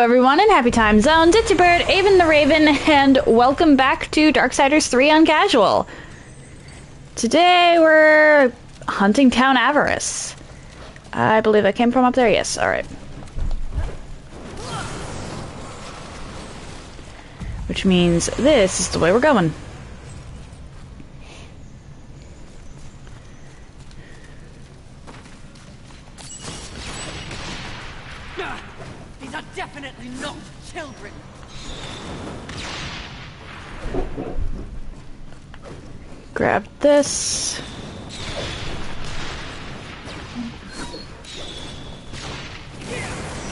everyone, and happy time zones. It's your bird, Avon the Raven, and welcome back to Darksiders 3 on Casual. Today we're hunting Town Avarice. I believe I came from up there. Yes, alright. Which means this is the way we're going. These are definitely not children. Grab this.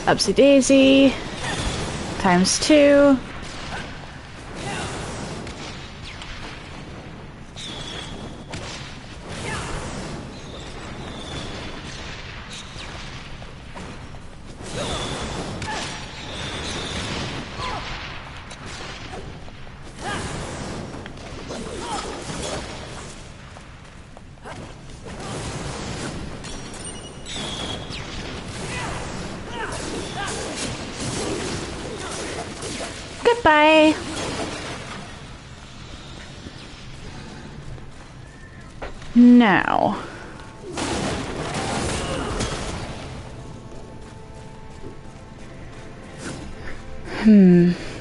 Upsy daisy. ×2. Goodbye. Now.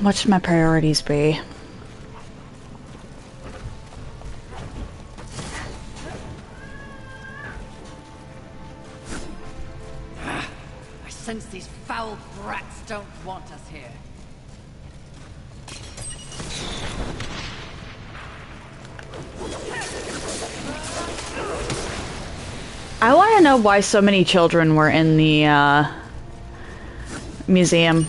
What should my priorities be? I sense these foul brats don't want us here. I want to know why so many children were in the museum.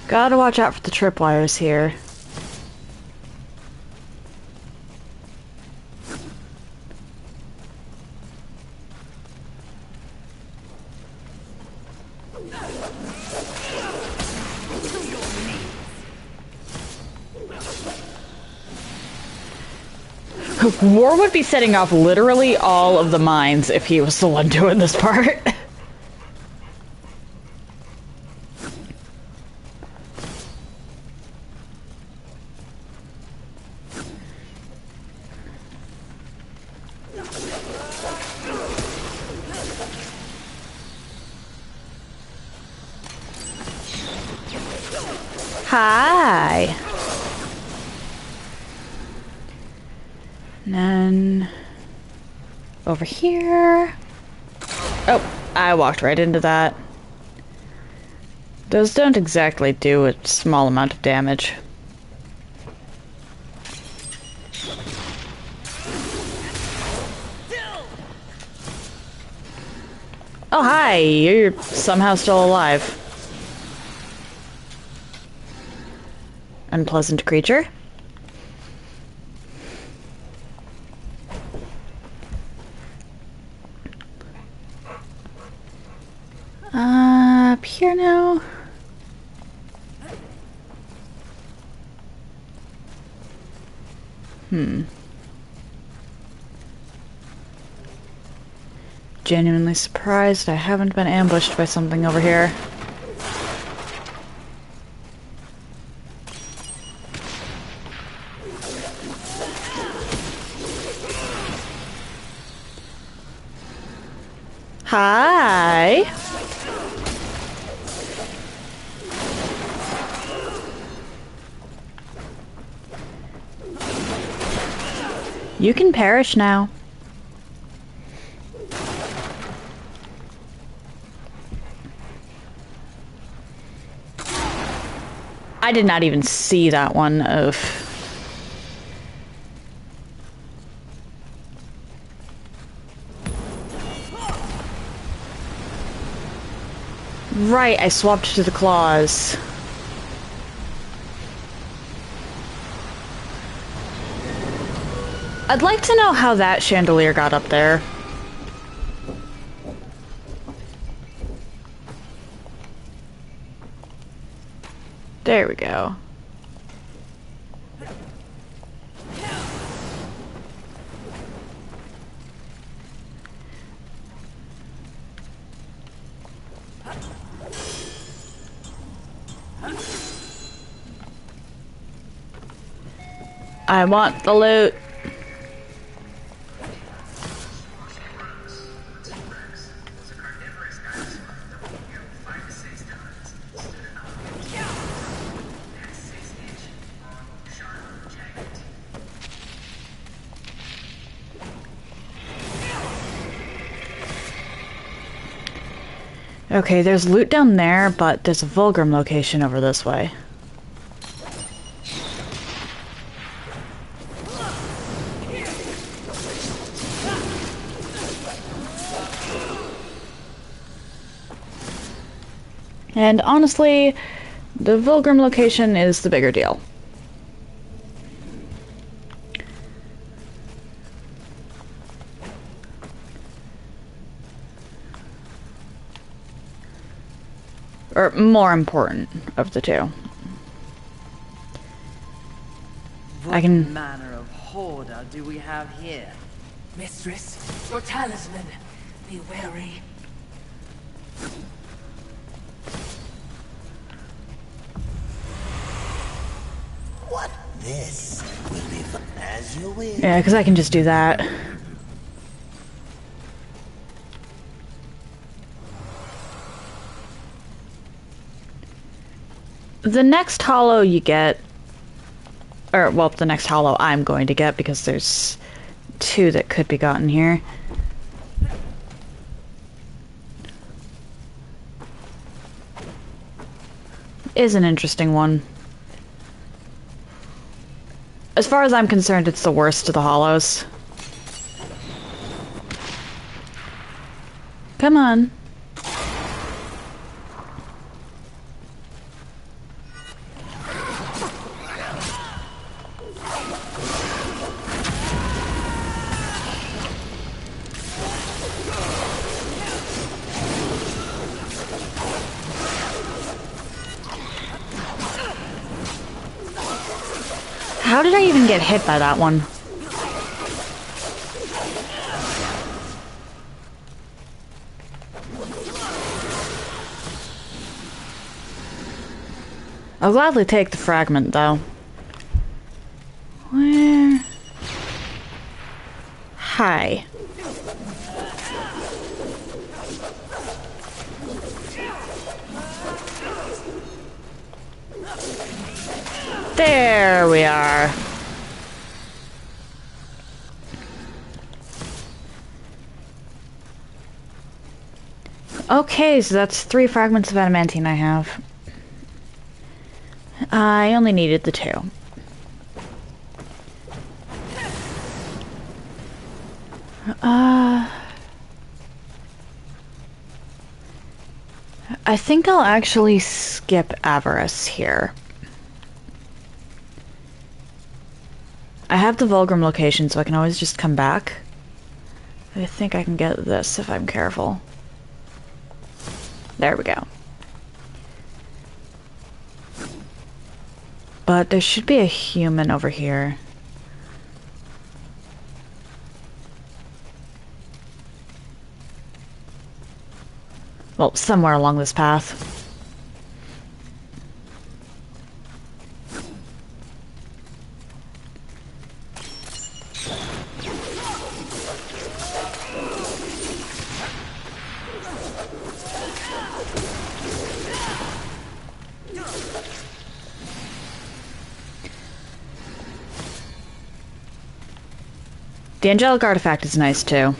Gotta watch out for the tripwires here. War would be setting off literally all of the mines if he was the one doing this part. Hi. And then over here. Oh, I walked right into that. Those don't exactly do a small amount of damage. Oh, hi. You're somehow still alive. Unpleasant creature. Up here now. Genuinely surprised I haven't been ambushed by something over here. Hi. You can perish now. I did not even see that one. Ugh. Right, I swapped to the claws. I'd like to know how that chandelier got up there. There we go. I want the loot. Okay, there's loot down there, but there's a Vulgrim location over this way. And honestly, the Vulgrim location is the bigger deal. Or more important of the two. What manner of hoarder do we have here? Mistress, your talisman. Be wary. What this will be as you will. Yeah, because I can just do that. The next hollow you get, or well, the next hollow I'm going to get, because there's two that could be gotten here. Is an interesting one. As far as I'm concerned, it's the worst of the hollows. Come on. How did I even get hit by that one? I'll gladly take the fragment, though. Where? Hi. There we are. Okay, so that's 3 fragments of adamantine I have. I only needed the 2. I think I'll actually skip Avarice here. I have the Vulgrim location, so I can always just come back. I think I can get this if I'm careful. There we go. But there should be a human over here. Well, somewhere along this path. The angelic artifact is nice too.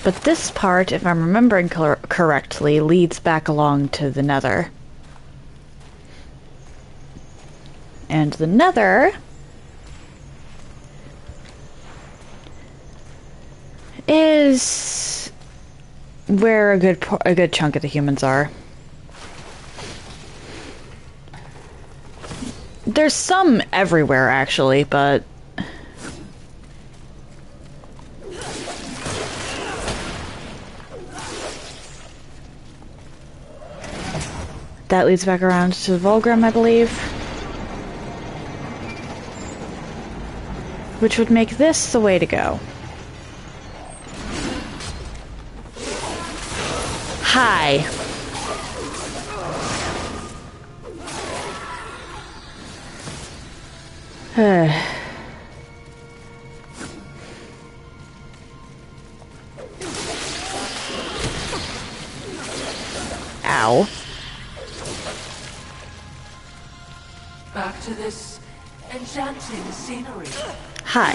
But this part, if I'm remembering correctly, leads back along to the Nether. And the Nether is where a good chunk of the humans are. There's some everywhere, actually, but... That leads back around to the Volgrim, I believe. Which would make this the way to go. Hi. Ow. Back to this enchanting scenery. Hi.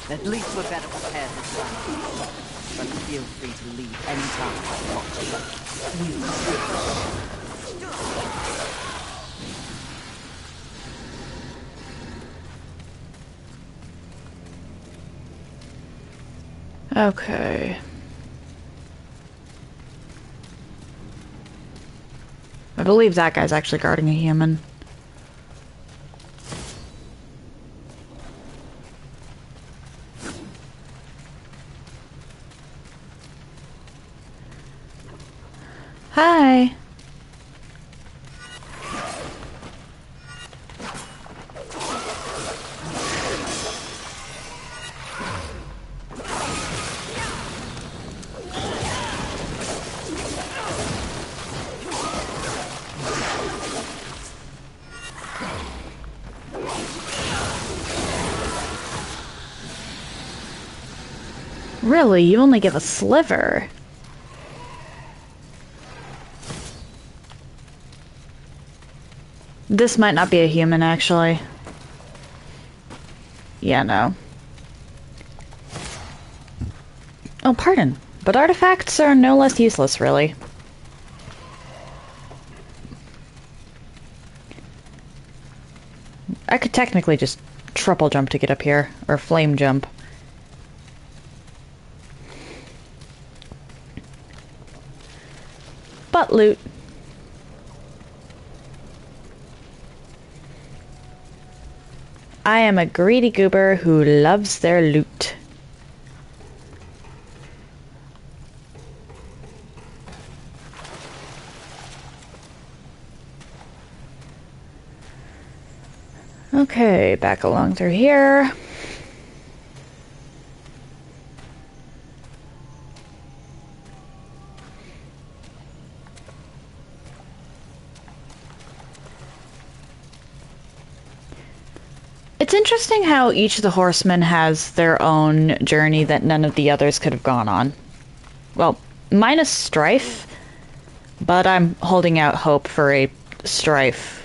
At least we're better prepared this time. But feel free to leave anytime you want. Okay. I believe that guy's actually guarding a human. Hi. Really? You only give a sliver? This might not be a human, actually. Yeah, no. Oh, pardon. But artifacts are no less useless, really. I could technically just triple jump to get up here, or flame jump. But loot. I am a greedy goober who loves their loot. Okay, back along through here. It's interesting how each of the horsemen has their own journey that none of the others could have gone on. Well, minus Strife, but I'm holding out hope for a Strife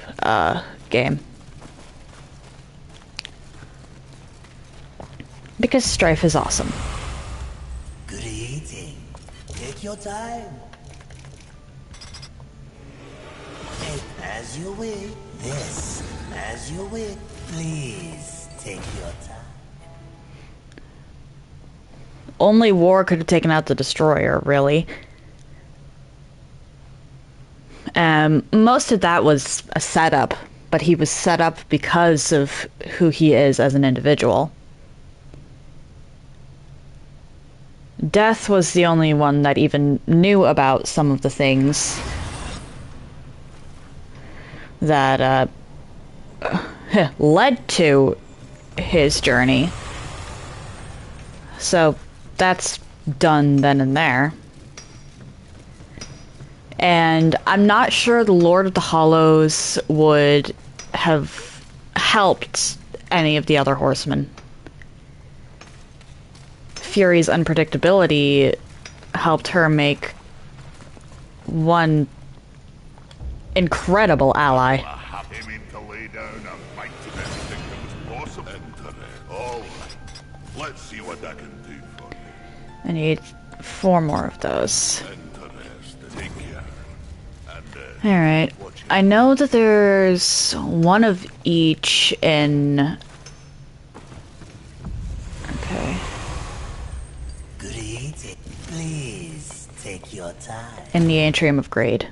game. Because Strife is awesome. Good eating. Take your time. Take as you will. This as you will. Please take your time. Only war could have taken out the destroyer, really. Most of that was a setup, but he was set up because of who he is as an individual. Death was the only one that even knew about some of the things that led to his journey. So that's done then and there. And I'm not sure the Lord of the Hollows would have helped any of the other horsemen. Fury's unpredictability helped her make one incredible ally. Let's see what I can do for you. I need 4 more of those. Alright. I know that there's one of each in... Okay. Good eating. Please take your time. In the Atrium of Grade.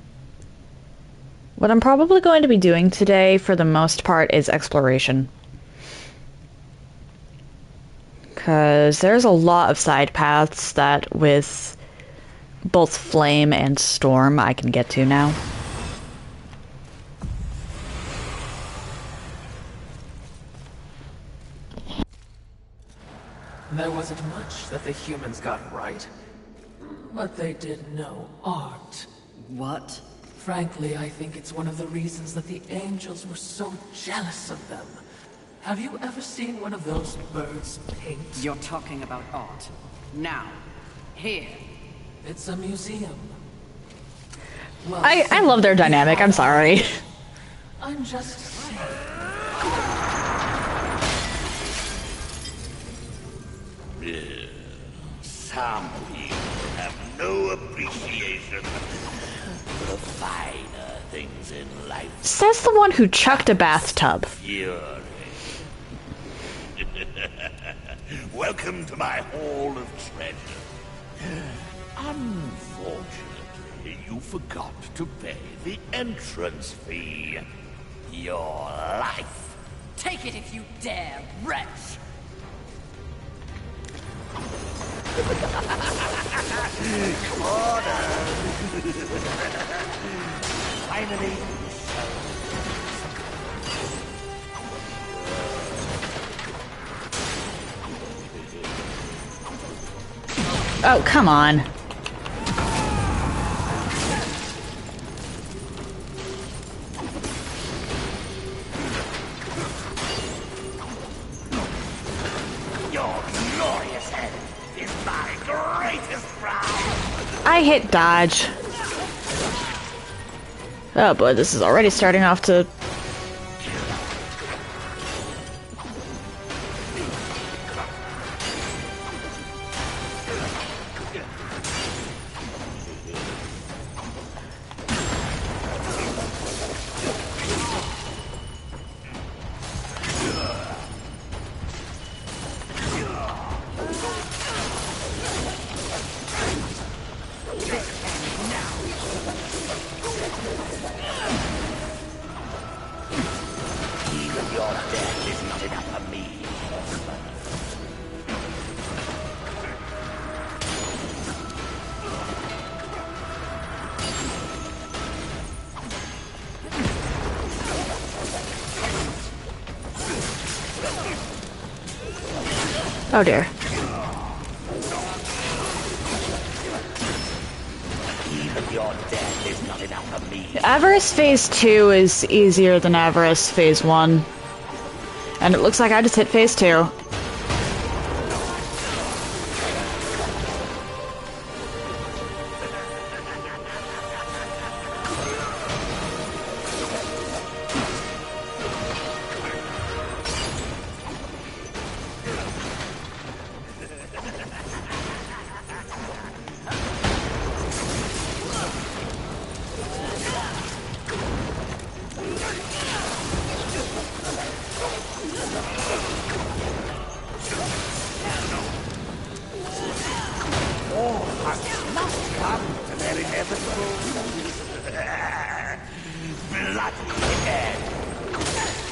What I'm probably going to be doing today, for the most part, is exploration. Because there's a lot of side paths that, with both Flame and Storm, I can get to now. There wasn't much that the humans got right. But they did know art. What? Frankly, I think it's one of the reasons that the angels were so jealous of them. Have you ever seen one of those birds paint? You're talking about art. Now. Here. It's a museum. Well, I love their dynamic, I'm sorry. I'm just saying. Some people have no appreciation for the finer things in life. Says the one who chucked a bathtub. Fury. Welcome to my Hall of Treasure. Unfortunately, you forgot to pay the entrance fee. Your life. Take it if you dare, wretch! Come on. Finally. Oh, come on. Your glorious head is my greatest pride. I hit dodge. Oh boy, this is already starting off to... Your death is not enough for me. Oh dear. Even your death is not enough for me. Avarice Phase 2 is easier than Avarice Phase 1. And it looks like I just hit Phase 2.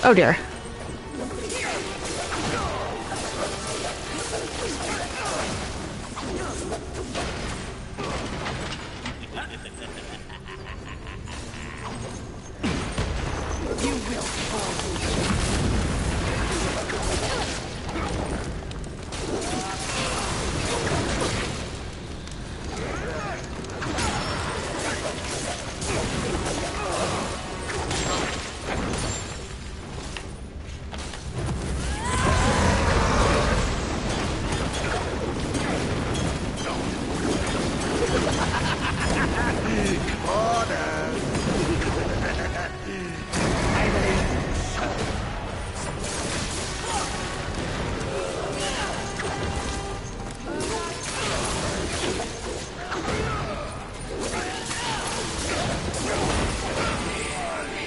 Oh dear.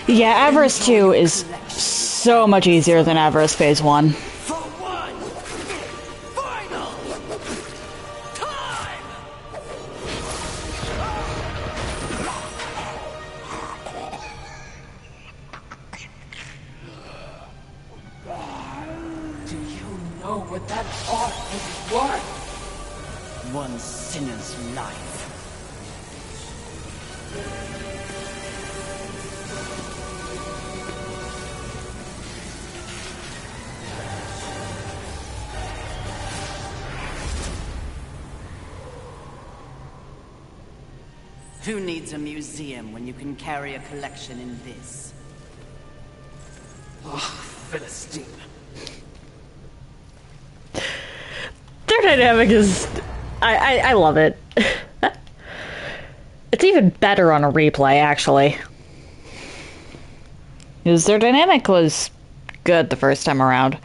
Yeah, Avarice 2 is so much easier than Avarice Phase 1. For one final time! know what that art is worth. One sinner's life. Who needs a museum when you can carry a collection in this? Oh, Philistine. Their dynamic is... I love it. It's even better on a replay, actually. Because their dynamic was good the first time around.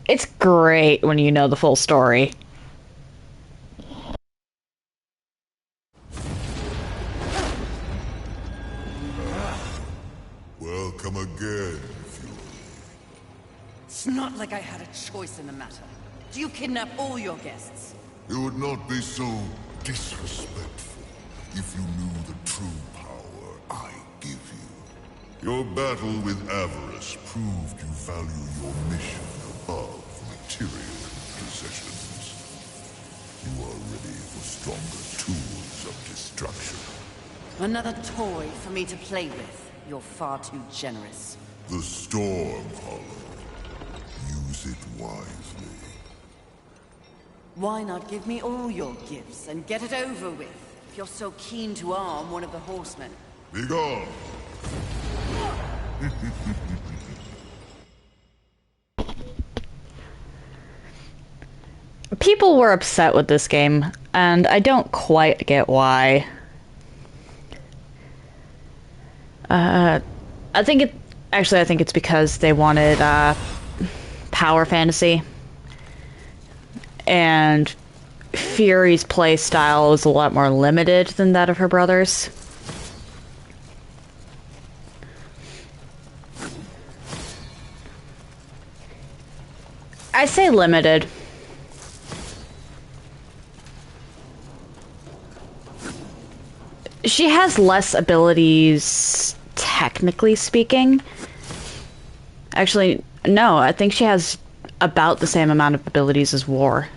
It's great when you know the full story. Welcome again. It's not like I had a choice in the matter. Do you kidnap all your guests? You would not be so disrespectful if you knew the true power I give you. Your battle with avarice proved you value your mission above material possessions. You are ready for stronger tools of destruction. Another toy for me to play with. You're far too generous. The Storm Hollow. Use it wisely. Why not give me all your gifts and get it over with, if you're so keen to arm one of the horsemen? Be gone! People were upset with this game, and I don't quite get why. I think it's because they wanted, power fantasy. And Fury's play style is a lot more limited than that of her brothers. I say limited. She has less abilities, technically speaking. Actually, no, I think she has about the same amount of abilities as War.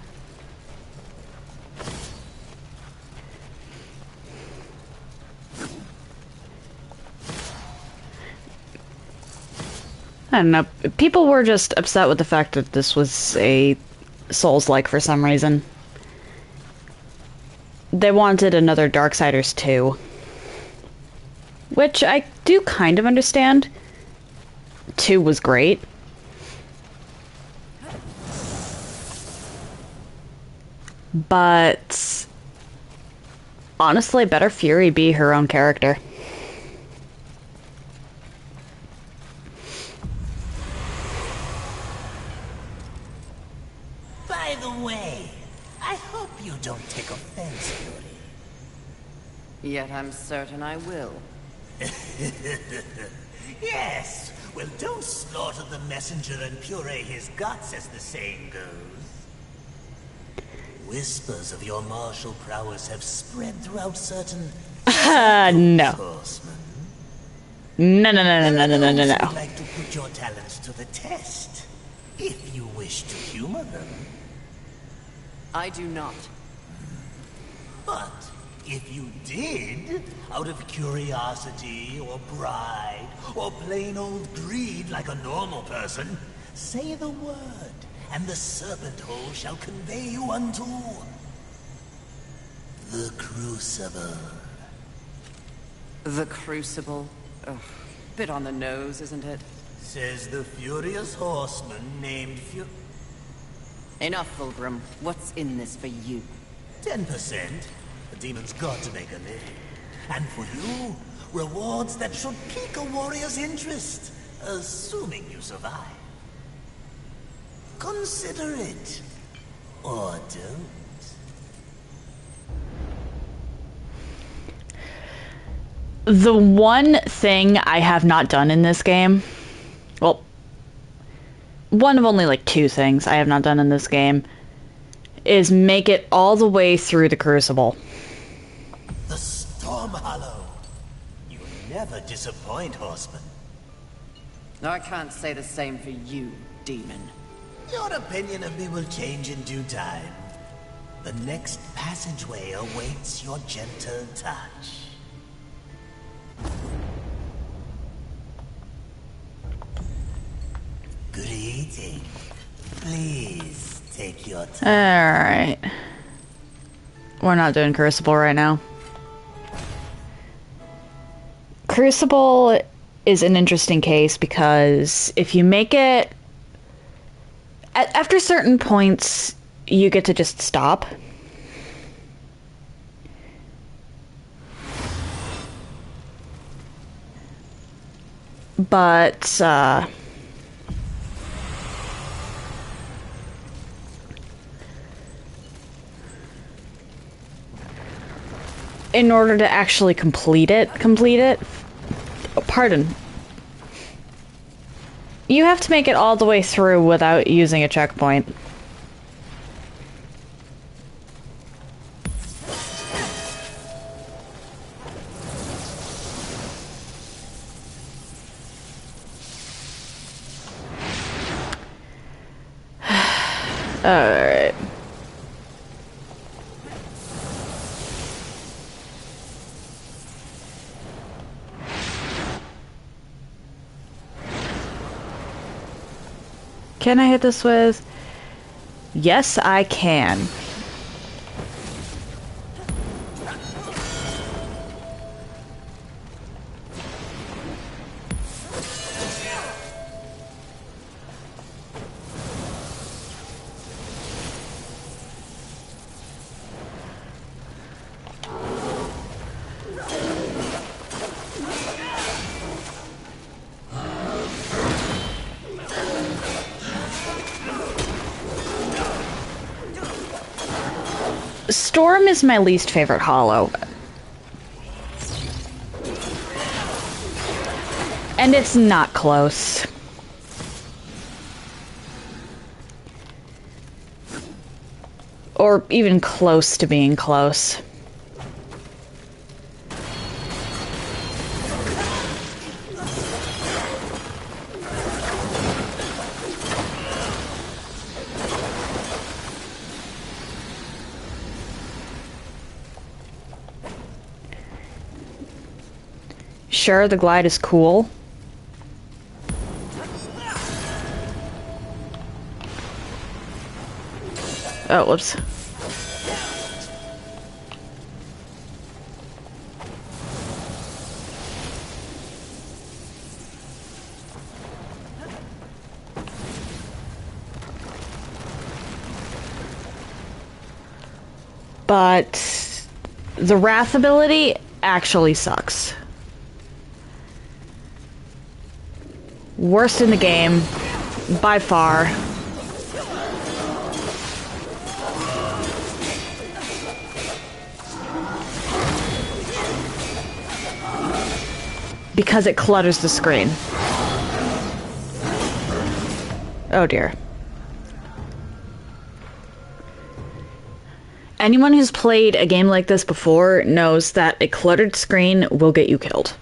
I don't know. People were just upset with the fact that this was a Souls-like for some reason. They wanted another Darksiders 2. Which I do kind of understand. 2 was great. But honestly, better Fury be her own character. By the way, I hope you don't take offense, Fury. Yet I'm certain I will. Yes, well, don't slaughter the messenger and puree his guts, as the saying goes. Whispers of your martial prowess have spread throughout certain No. horsemen. No. Those would like to put your talents to the test, if you wish to humor them. I do not. But if you did, out of curiosity or pride or plain old greed like a normal person, say the word, and the serpent hole shall convey you unto the Crucible. The Crucible? Ugh, bit on the nose, isn't it? Says the furious horseman named Enough, Fulgrim. What's in this for you? 10%. The demon's got to make a living. And for you, rewards that should pique a warrior's interest, assuming you survive. Consider it. Or don't. The one thing I have not done in this game, well, one of only like 2 things I have not done in this game, is make it all the way through the Crucible. The Storm Hollow. You never disappoint, horseman. I can't say the same for you, demon. Your opinion of me will change in due time. The next passageway awaits your gentle touch. Good eating. Please take your time. Alright. We're not doing Crucible right now. Crucible is an interesting case because if you make it... After certain points, you get to just stop. But, in order to actually complete it, pardon. You have to make it all the way through without using a checkpoint. Alright. Can I hit this with? Yes, I can. Storm is my least favorite hollow. And it's not close. Or even close to being close. Sure, the glide is cool. Oh, whoops. But the Wrath ability actually sucks. Worst in the game, by far. Because it clutters the screen. Oh dear. Anyone who's played a game like this before knows that a cluttered screen will get you killed.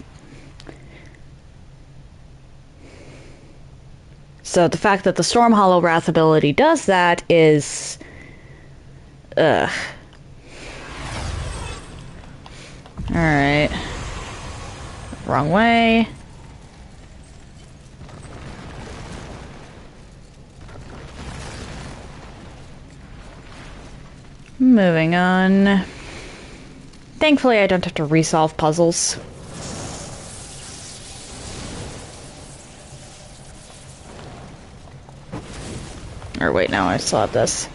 So the fact that the Storm Hollow Wrath ability does that is... Ugh. Alright. Wrong way. Moving on. Thankfully I don't have to resolve puzzles. Or wait, no, I still have this.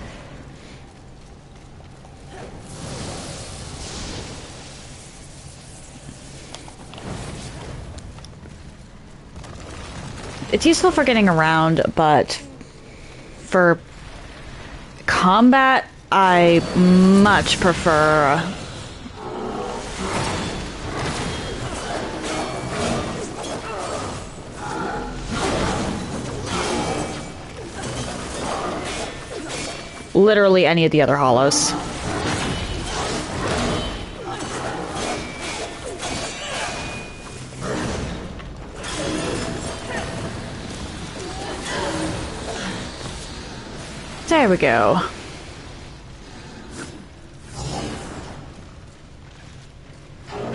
It's useful for getting around, but for combat, I much prefer literally any of the other hollows. There we go.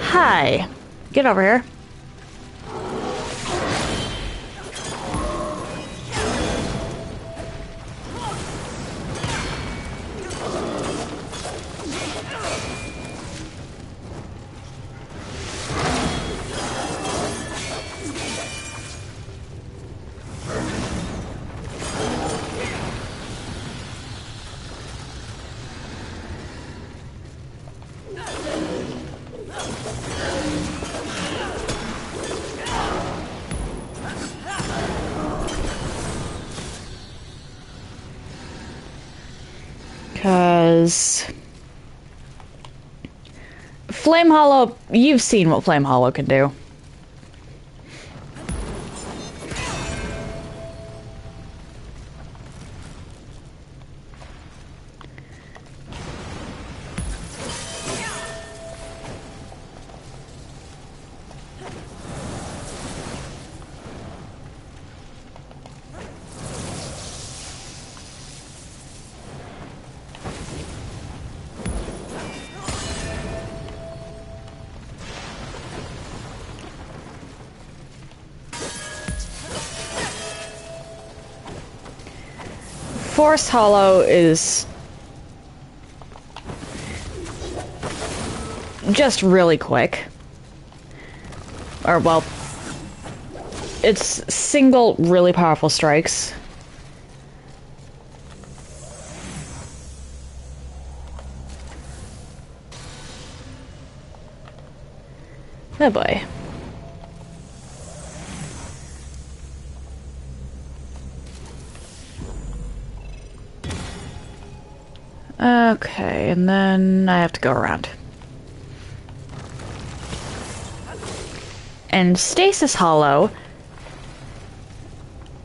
Hi. Get over here. Because Flame Hollow, you've seen what Flame Hollow can do. Force Hollow is just really quick. Or, well, it's single really powerful strikes. Oh boy. Okay, and then I have to go around. And Stasis Hollow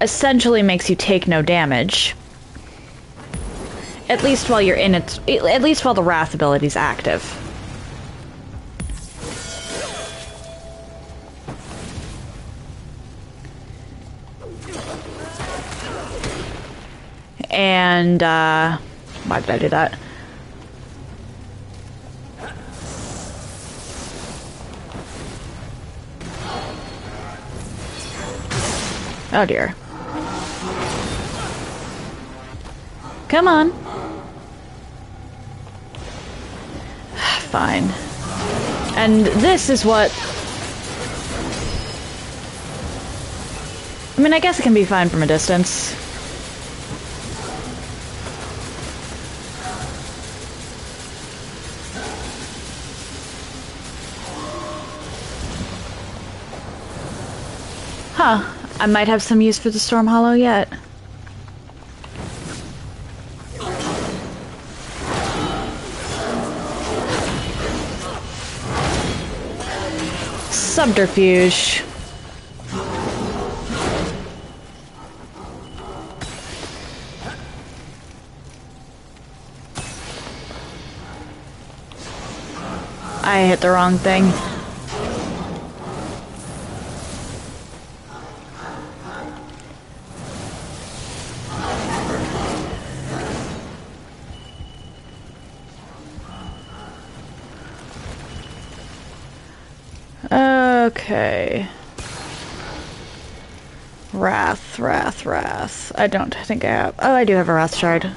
essentially makes you take no damage. At least while you're in it, at least while the Wrath ability's active. And, why did I do that? Oh dear. Come on. Fine. And this is what... I mean, I guess it can be fine from a distance. Huh. I might have some use for the Storm Hollow yet. Subterfuge. I hit the wrong thing. Okay. Wrath. I don't think I have... Oh, I do have a Wrath Shard.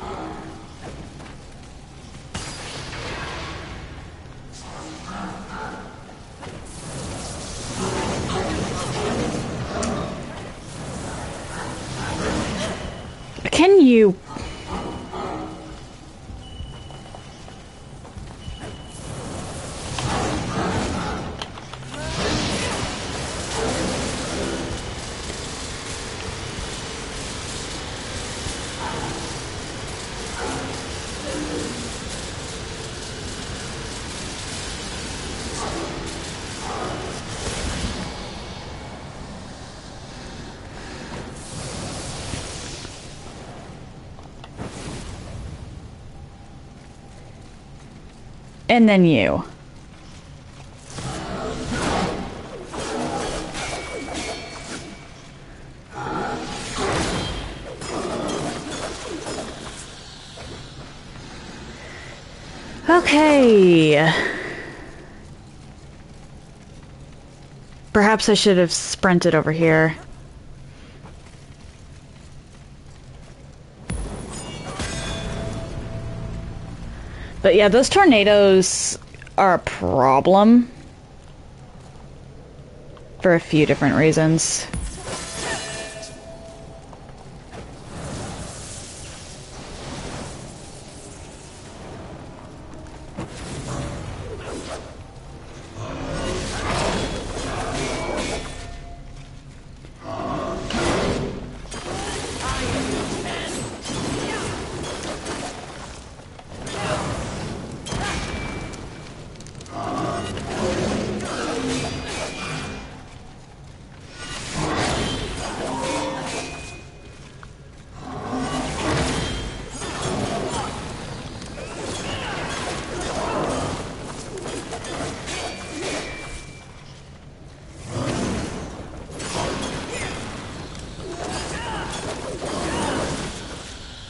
Can you... And then you. Okay. Perhaps I should have sprinted over here. But yeah, those tornadoes are a problem for a few different reasons.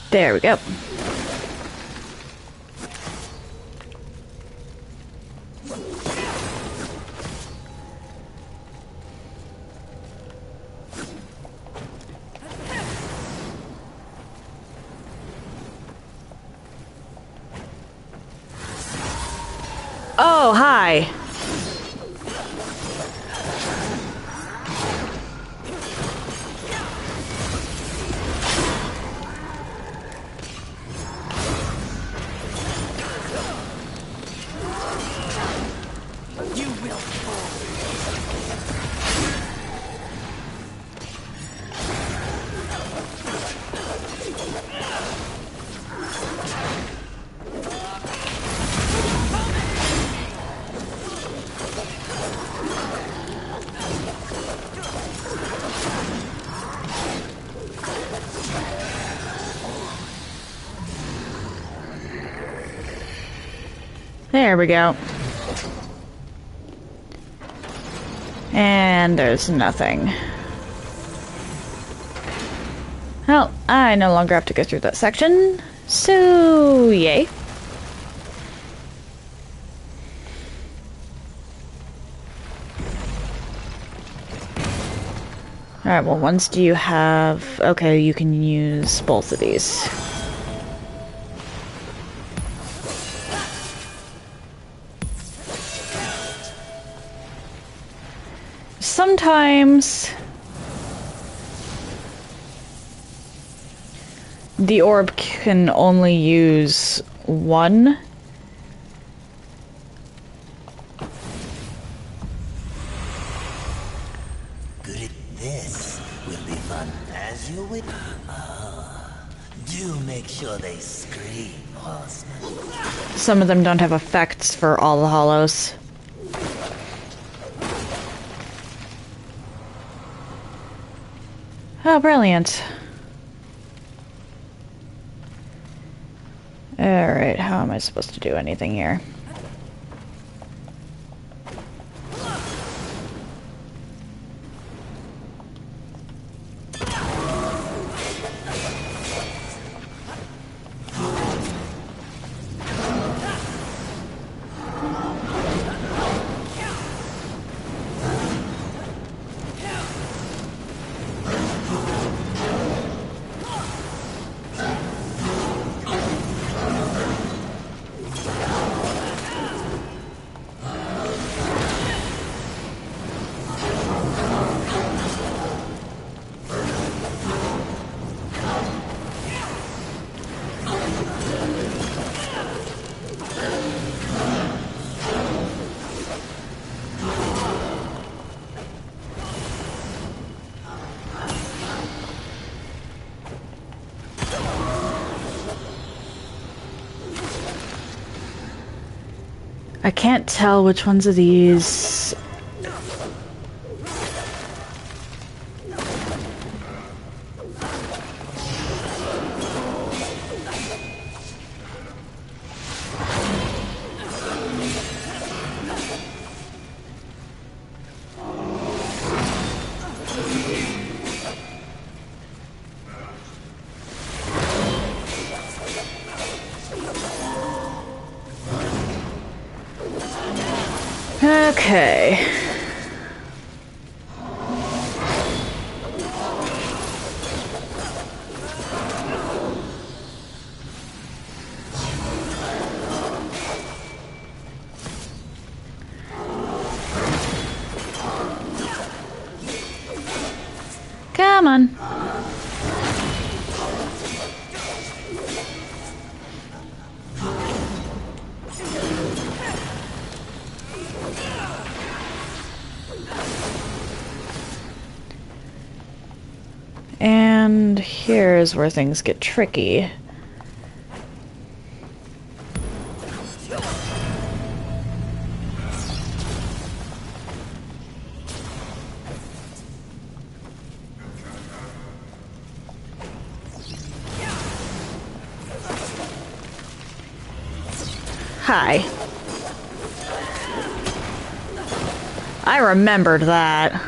There we go. Oh, hi. There we go. And there's nothing. Well, I no longer have to go through that section, so yay. Alright, well, once do you have... Okay, you can use both of these. Sometimes the orb can only use one. Good at this will be fun as you would. Do make sure they scream, horseman. Some of them don't have effects for all the hollows. Oh, brilliant. Alright, how am I supposed to do anything here? I can't tell which ones of these... Okay. Come on. And here's where things get tricky. Hi. I remembered that.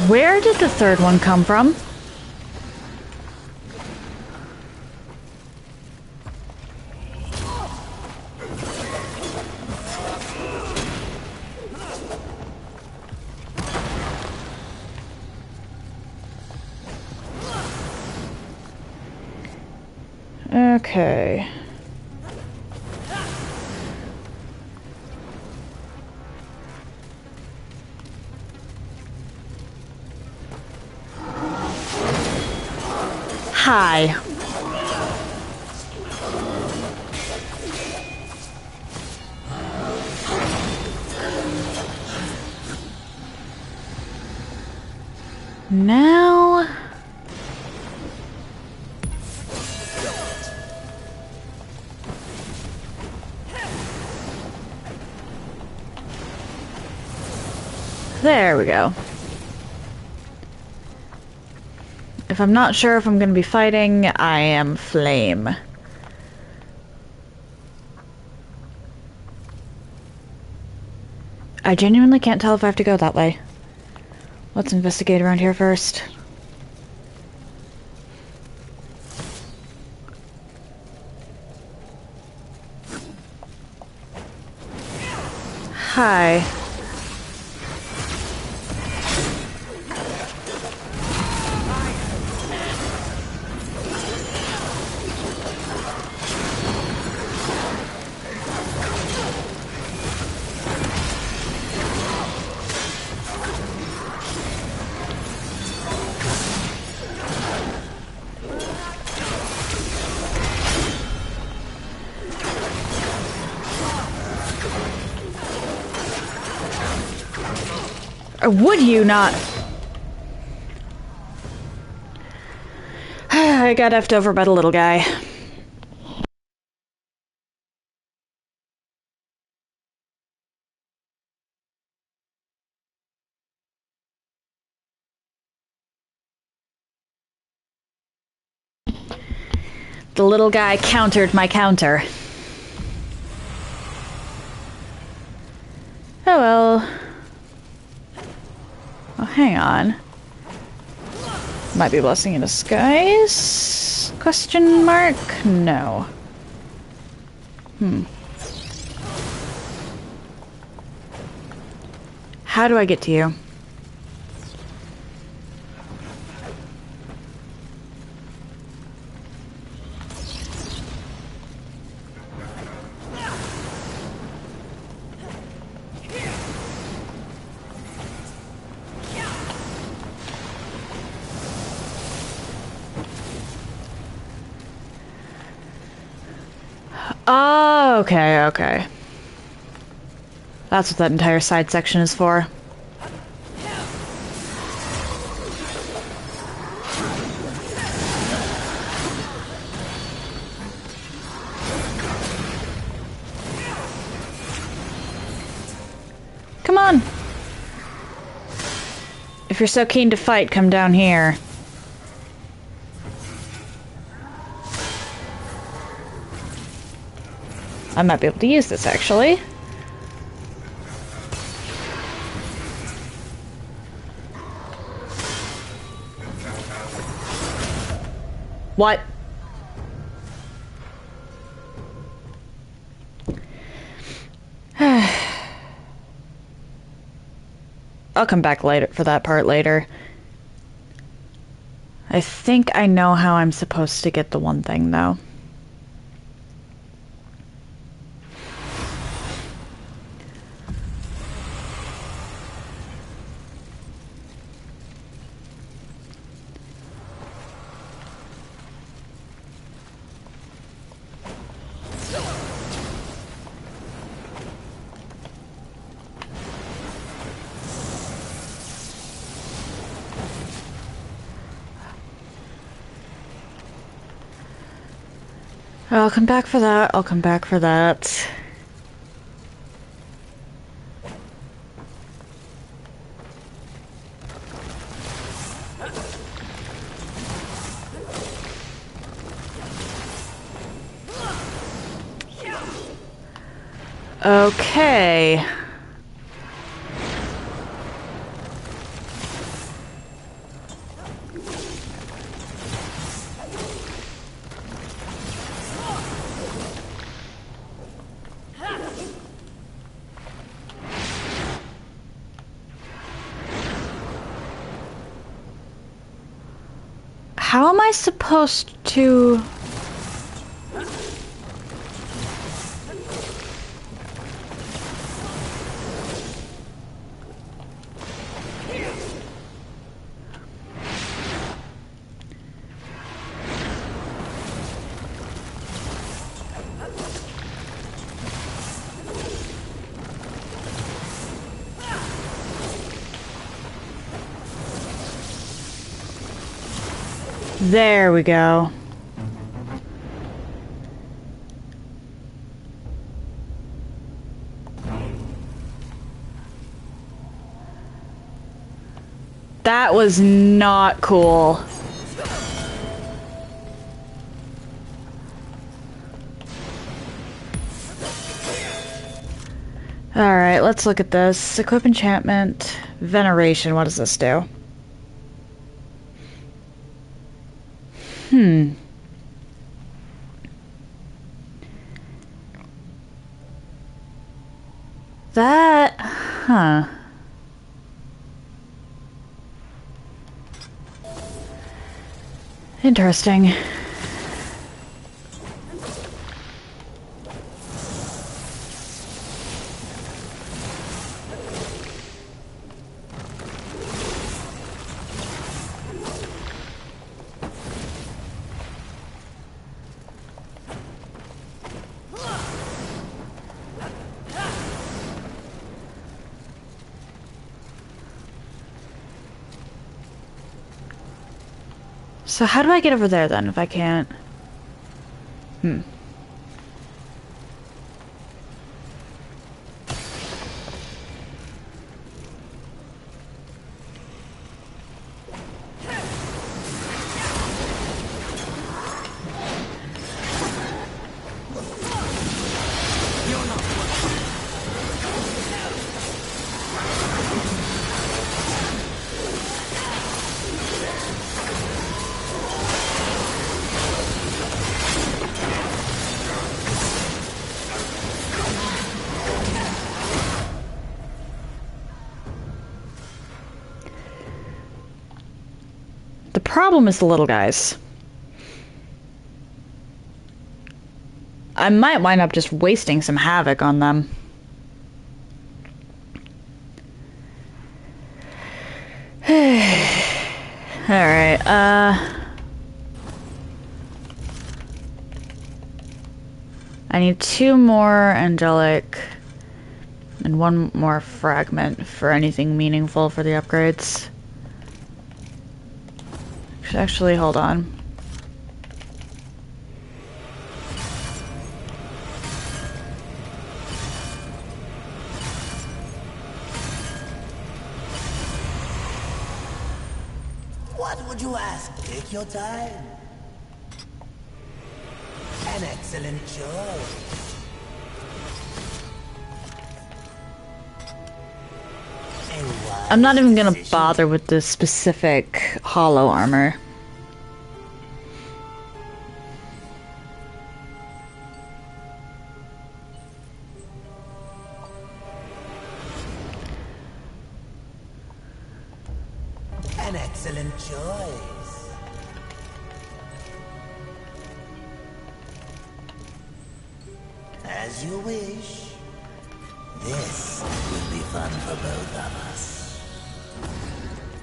Where did the third one come from? Okay. Hi. Now... There we go. If I'm not sure if I'm going to be fighting, I am flame. I genuinely can't tell if I have to go that way. Let's investigate around here first. Hi. Or would you not? I got effed over by the little guy. The little guy countered my counter. Oh well. Oh, hang on. Might be a blessing in disguise? Question mark? No. How do I get to you? Oh, okay. That's what that entire side section is for. Come on! If you're so keen to fight, come down here. I might be able to use this, actually. What? I'll come back later for that part later. I think I know how I'm supposed to get the one thing, though. I'll come back for that. I'll come back for that. Okay. How am I supposed to... There we go. That was not cool. Alright, let's look at this. Equip enchantment. Veneration, what does this do? That... huh. Interesting. So how do I get over there then if I can't? The problem is the little guys. I might wind up just wasting some havoc on them. Alright, I need 2 more angelic and 1 more fragment for anything meaningful for the upgrades. Actually, hold on. would you ask? Take your time. An excellent choice. I'm not even gonna bother with the specific hollow armor. An excellent choice. As you wish. This will be fun for both of us.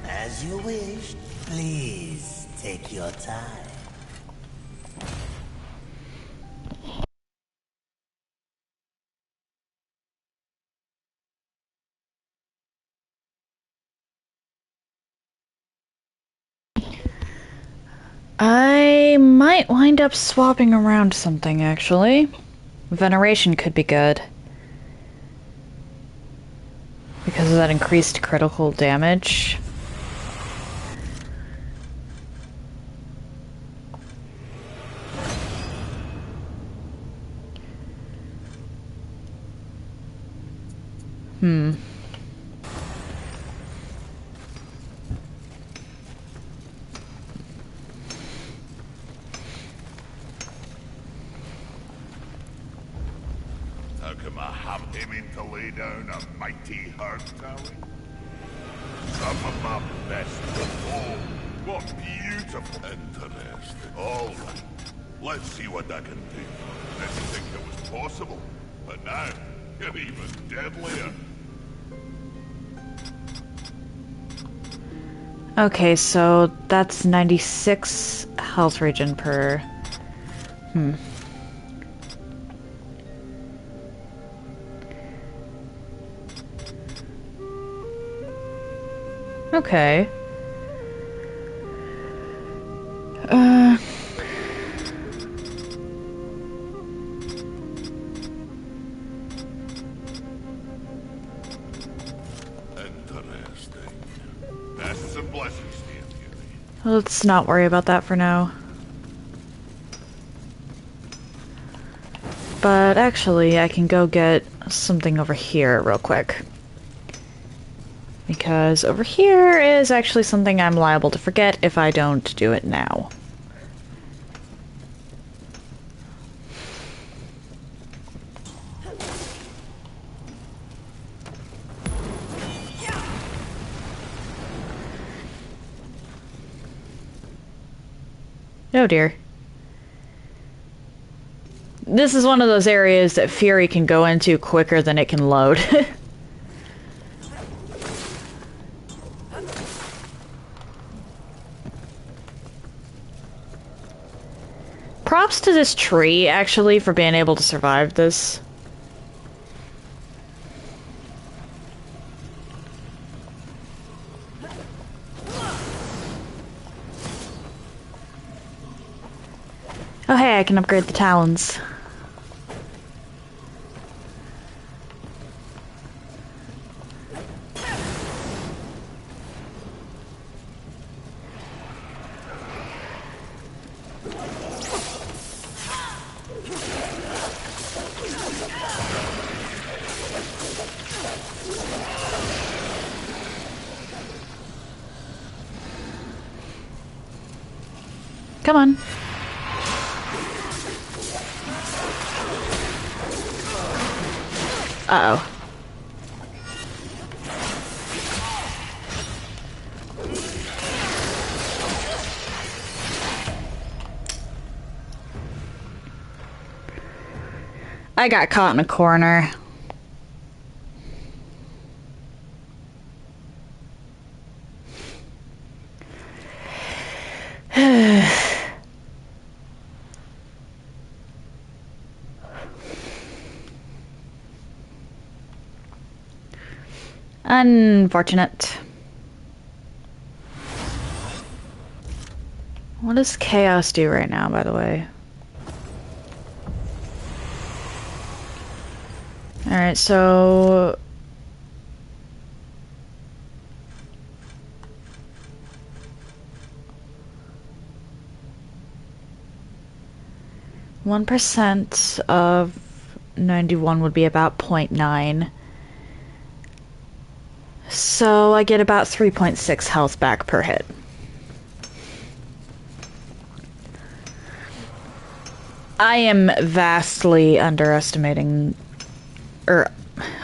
As you wish. Please take your time. I might wind up swapping around something, actually. Veneration could be good. Because of that increased critical damage. How come I have him in to lay down a mighty hard tower? Some of my best. Oh, what beautiful. Interesting. All right. Let's see what I can do. Didn't think it was possible, but now you're even deadlier. Okay, so that's 96 health regen per... Okay. Interesting. That's some blessings, dear Fury. Let's not worry about that for now. But actually, I can go get something over here real quick. Because over here is actually something I'm liable to forget if I don't do it now. Oh dear. This is one of those areas that Fury can go into quicker than it can load. Props to this tree, actually, for being able to survive this. Oh hey, I can upgrade the talons. Come on. Uh-oh. I got caught in a corner. Unfortunate. What does chaos do right now, by the way? Alright, so... 1% of 91 would be about 0.9. So I get about 3.6 health back per hit. I am vastly underestimating,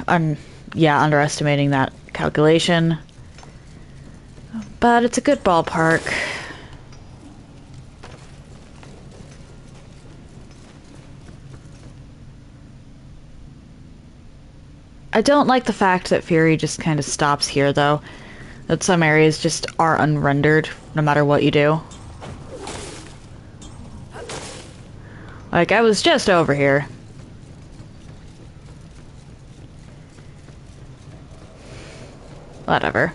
underestimating that calculation. But it's a good ballpark. I don't like the fact that Fury just kind of stops here, though. That some areas just are unrendered, no matter what you do. Like, I was just over here. Whatever.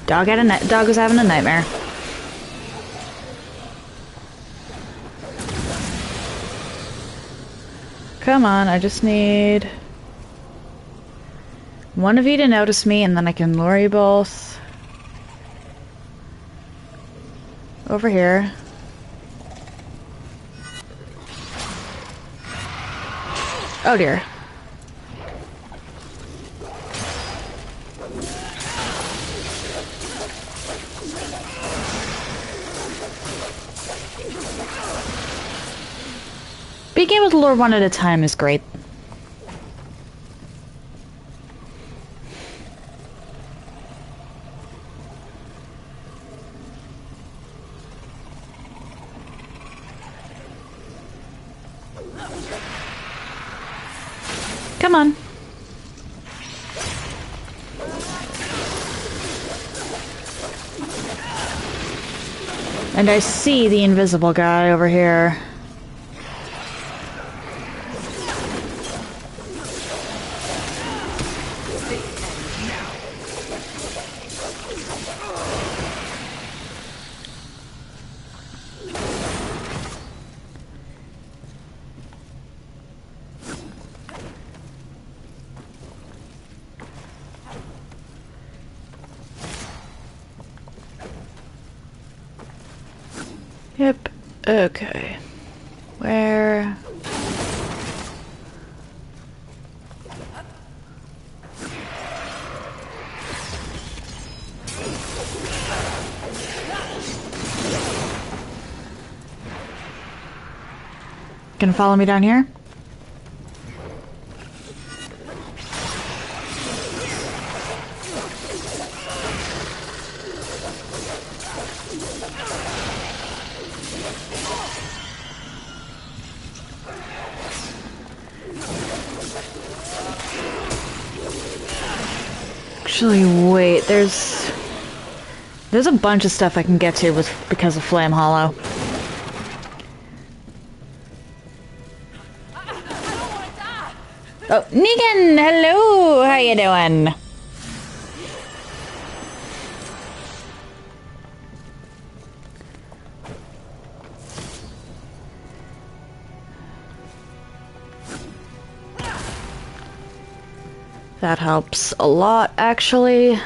Dog was having a nightmare. Come on, I just need one of you to notice me, and then I can lure you both over here. Oh dear. Being able to lure one at a time is great. Come on. And I see the invisible guy over here. Yep. Okay. Where? Gonna follow me down here? Actually, wait, there's a bunch of stuff I can get to because of Flame Hollow. Oh, Negan, hello, how you doing? That helps a lot, actually.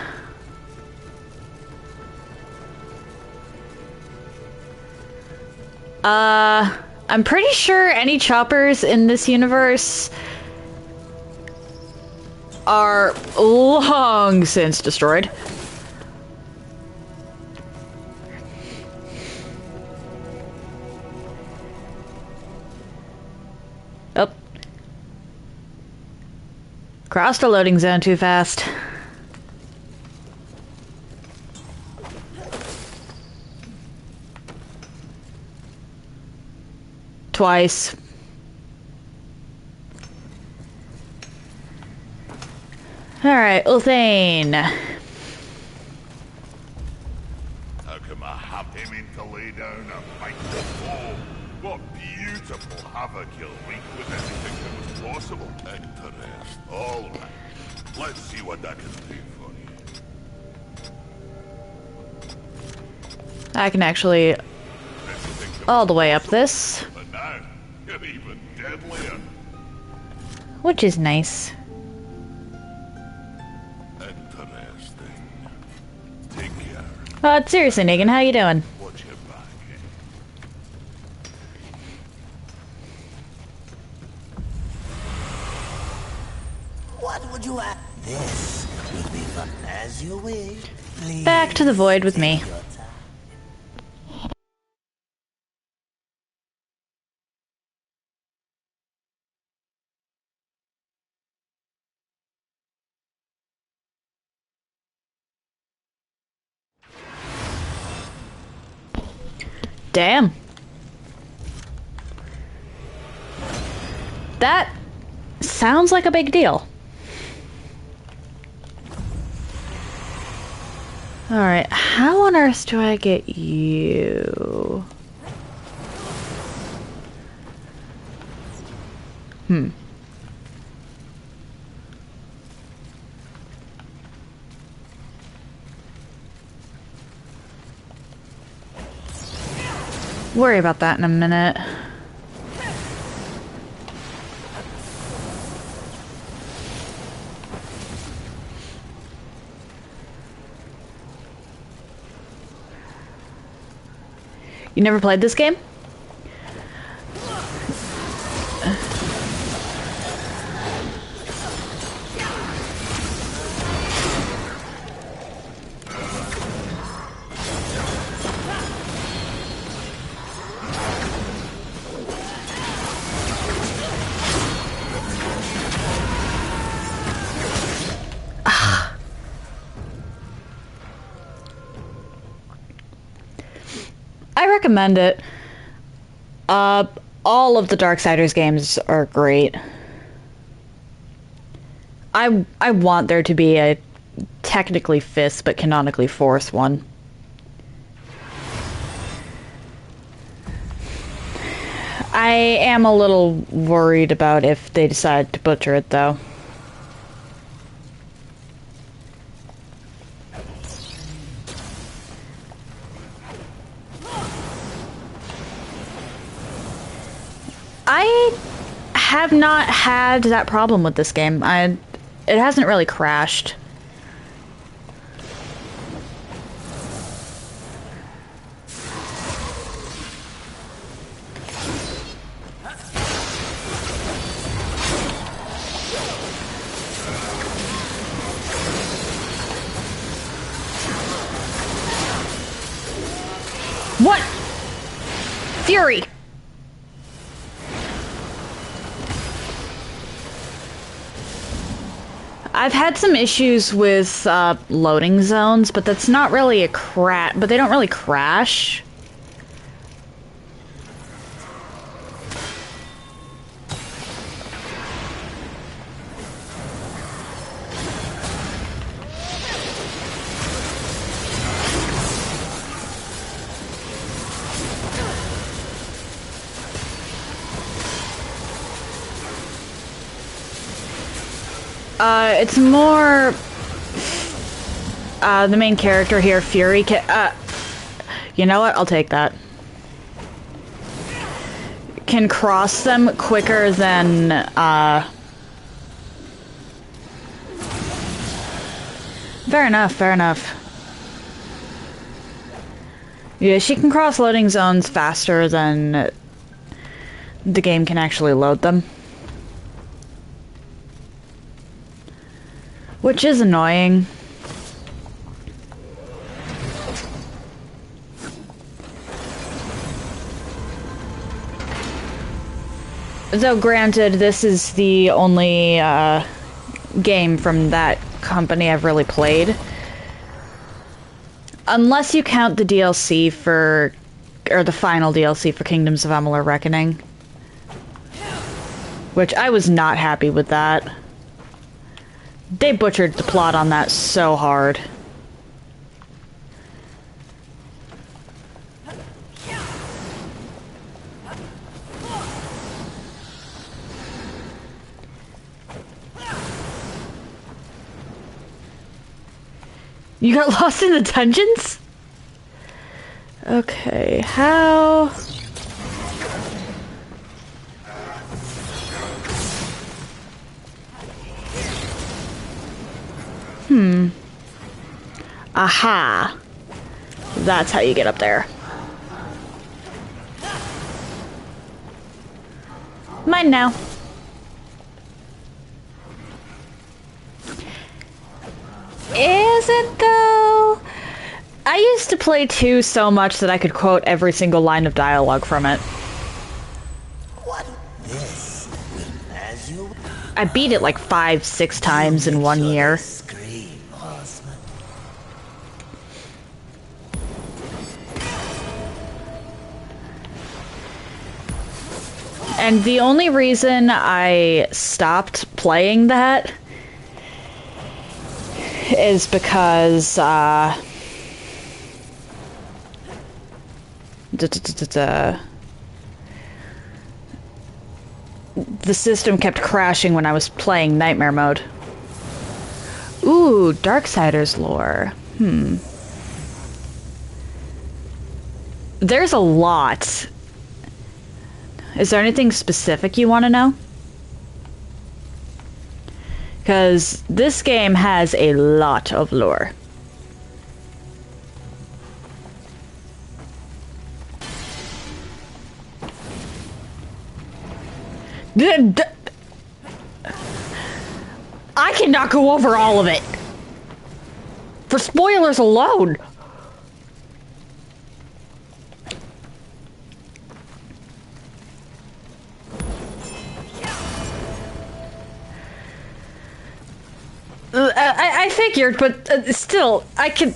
I'm pretty sure any choppers in this universe are long since destroyed. Oh. Crossed the loading zone too fast. Twice. Alright, Ulthane. How come I have him in to lay down and fight the foe? What beautiful havoc he'll wreak with anything that was possible. Interest. All right. Let's see what I can do for you. I can actually all the way up this, But now, you're even deadlier. which is nice. Interesting. Take care. Seriously, Negan, how you doing? Watch your back. What would you add? This will be fun. As you wish. Please Back to the void with me. take your time. Damn. That sounds like a big deal. Alright, how on earth do I get you? Worry about that in a minute. You never played this game? I recommend it. All of the Darksiders games are great. I want there to be a technically fifth but canonically fourth one. I am a little worried about if they decide to butcher it though. I have not had that problem with this game. It hasn't really crashed. What? Fury! I've had some issues with loading zones, but that's not really a crash. But they don't really crash. It's more the main character here, Fury. You know what? I'll take that. Can cross them quicker than Fair enough. Fair enough. Yeah, she can cross loading zones faster than the game can actually load them. Which is annoying. Though granted, this is the only game from that company I've really played. Unless you count the DLC for... or the final DLC for Kingdoms of Amalur Reckoning. Which I was not happy with that. They butchered the plot on that so hard. You got lost in the dungeons? Okay, how... Aha. That's how you get up there. Mine now. Is it though? I used to play 2 so much that I could quote every single line of dialogue from it. What this? As you I beat it like 5-6 times in 1 year. scream, horseman. And the only reason I stopped playing that is because the system kept crashing when I was playing Nightmare Mode. Ooh, Darksiders lore. There's a lot. Is there anything specific you want to know? Because this game has a lot of lore. I cannot go over all of it. For spoilers alone. I figured, but still, I can...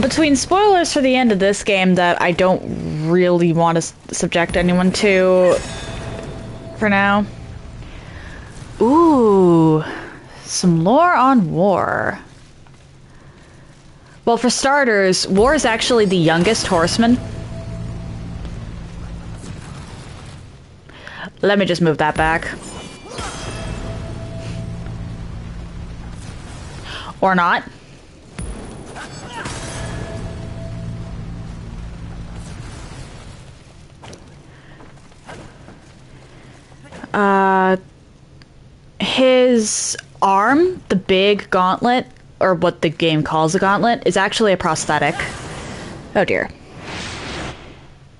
Between spoilers for the end of this game that I don't really want to subject anyone to for now. Ooh, some lore on War. Well, for starters, War is actually the youngest horseman. Let me just move that back. Or not. His arm, the big gauntlet, or what the game calls a gauntlet, is actually a prosthetic. Oh dear.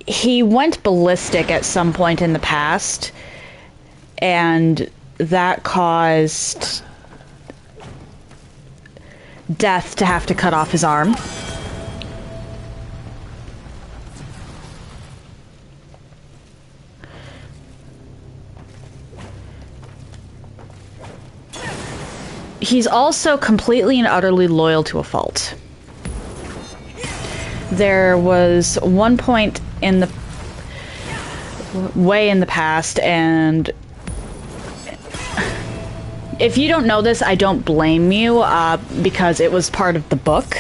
He went ballistic at some point in the past, and that caused Death to have to cut off his arm. He's also completely and utterly loyal to a fault. There was one point in the way in the past, and if you don't know this, I don't blame you, because it was part of the book.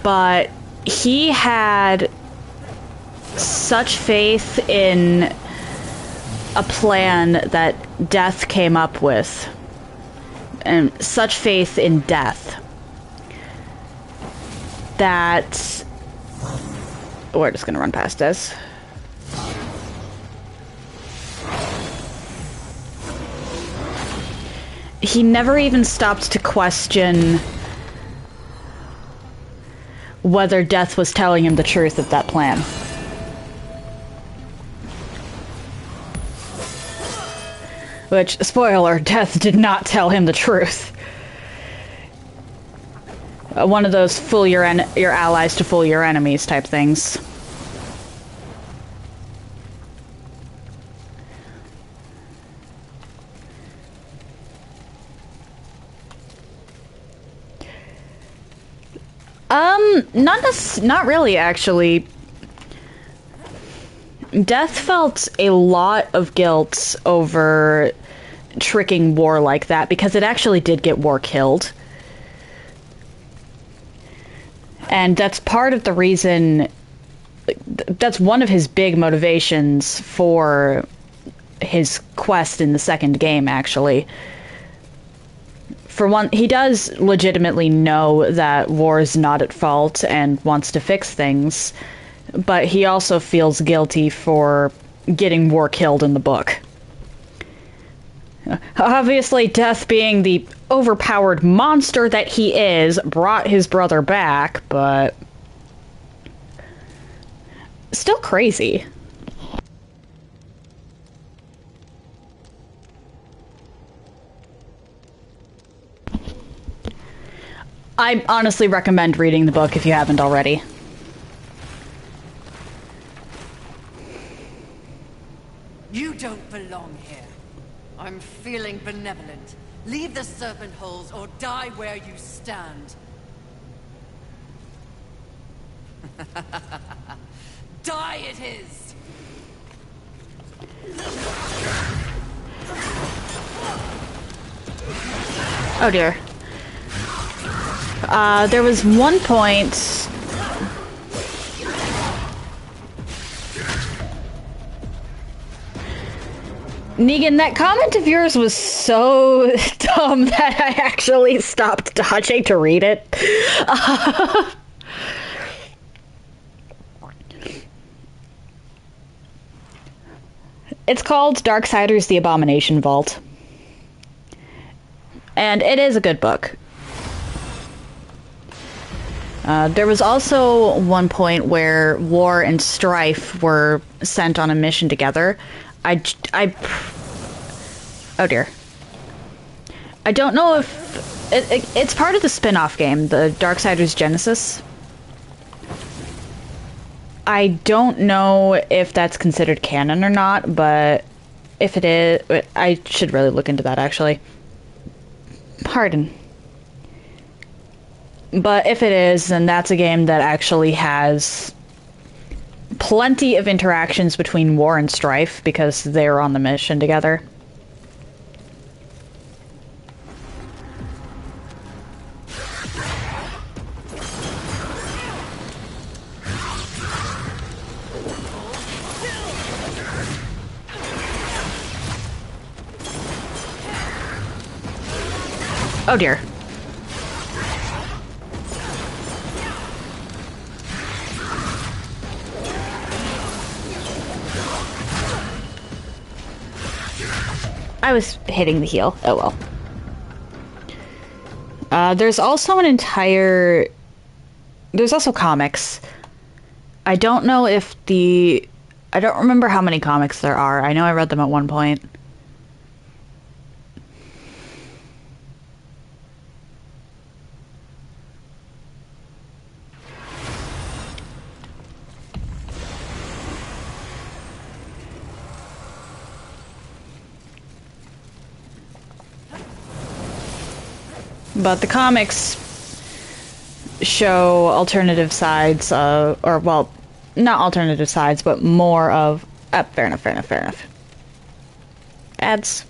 But he had such faith in a plan that Death came up with, and such faith in Death, that we're just gonna run past this. He never even stopped to question whether Death was telling him the truth of that plan. Which, spoiler, Death did not tell him the truth. One of those fool your allies to fool your enemies type things. Not really, actually. Death felt a lot of guilt over tricking War like that, because it actually did get War killed. And that's part of the reason, that's one of his big motivations for his quest in the second game, actually. For one, he does legitimately know that War is not at fault and wants to fix things, but he also feels guilty for getting War killed in the book. Obviously, Death, being the overpowered monster that he is, brought his brother back, but still crazy. I honestly recommend reading the book if you haven't already. You don't belong here. I'm feeling benevolent. Leave the serpent holes or die where you stand. Die it is! Oh dear. There was one point... Negan, that comment of yours was so dumb that I actually stopped dodging to read it. It's called Darksiders: The Abomination Vault. And it is a good book. There was also one point where War and Strife were sent on a mission together. Oh dear. I don't know if... it's part of the spin-off game, the Darksiders Genesis. I don't know if that's considered canon or not, but if it is... I should really look into that, actually. Pardon. But if it is, then that's a game that actually has plenty of interactions between War and Strife because they're on the mission together. Oh dear. I was hitting the heel. Oh well. There's also an entire... There's also comics. I don't know if the... I don't remember how many comics there are. I know I read them at one point. But the comics show alternative sides, or, well, not alternative sides, but more of... fair enough, fair enough, fair enough. Ads.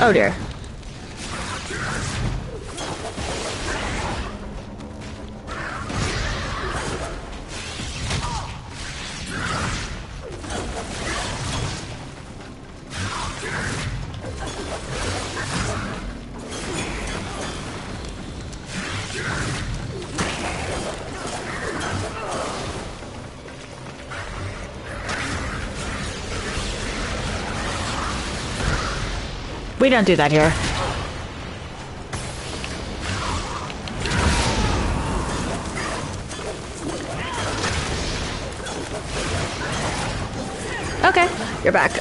Oh dear. We don't do that here. Okay, you're back.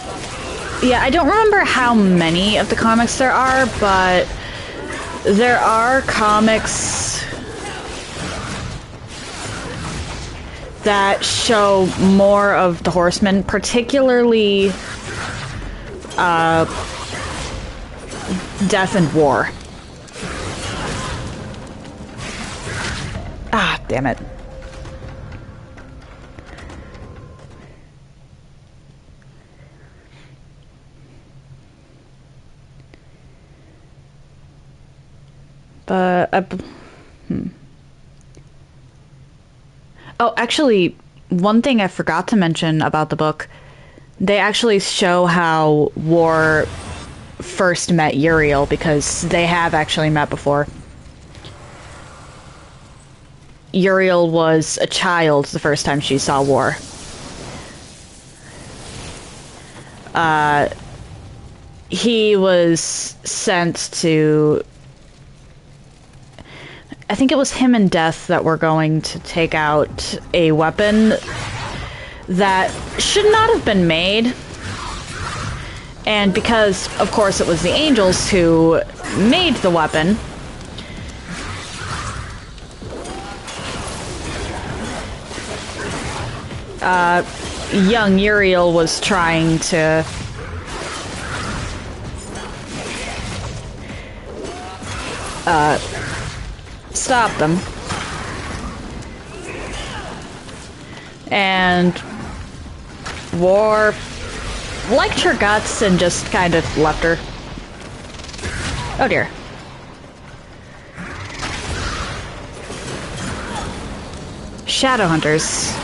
Yeah, I don't remember how many of the comics there are, but there are comics that show more of the Horsemen, particularly Death and War. Ah, damn it. Oh, actually, one thing I forgot to mention about the book, they actually show how War first met Uriel, because they have actually met before. Uriel was a child the first time she saw War. He was sent to... I think it was him and Death that were going to take out a weapon that should not have been made. And because, of course, it was the angels who made the weapon, young Uriel was trying to stop them. And War liked her guts and just kind of left her. Oh dear. Shadow hunters.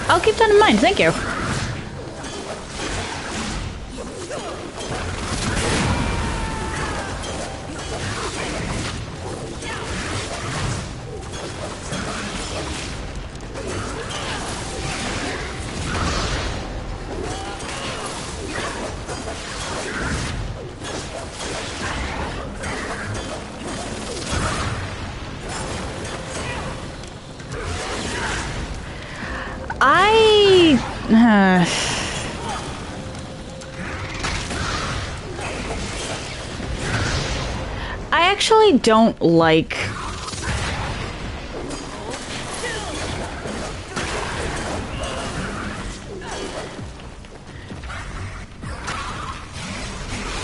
I'll keep that in mind, thank you. I actually don't like...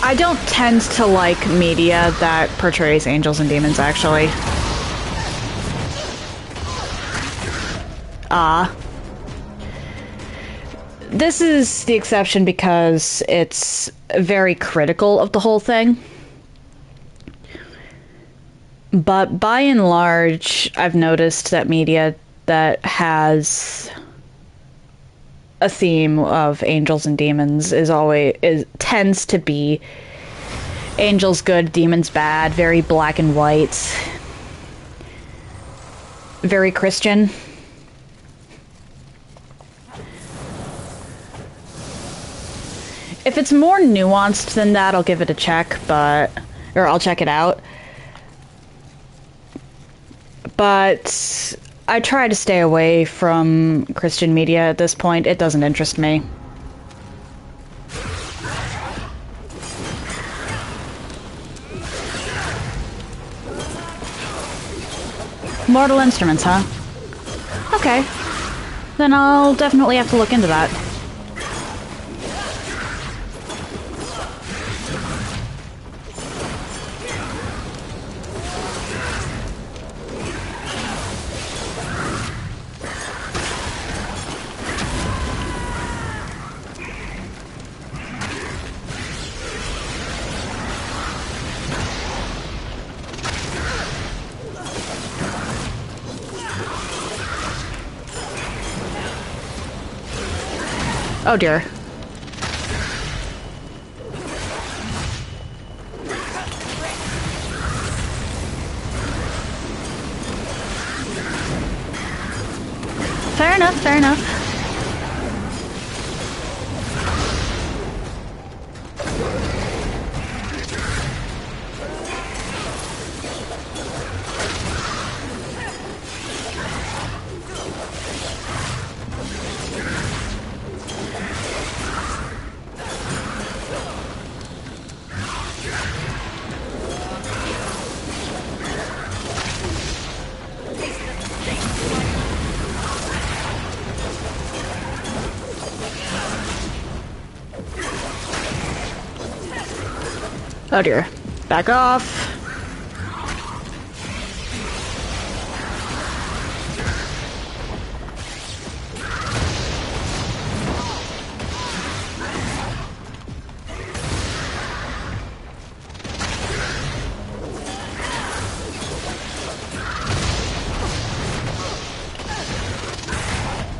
I don't tend to like media that portrays angels and demons, actually. This is the exception because it's very critical of the whole thing. But by and large, I've noticed that media that has a theme of angels and demons tends to be angels good, demons bad, very black and white, very Christian. If it's more nuanced than that, I'll give it a check, or I'll check it out. But I try to stay away from Christian media at this point. It doesn't interest me. Mortal Instruments, huh? Okay. Then I'll definitely have to look into that. Oh dear. Fair enough, fair enough. Oh dear. Back off.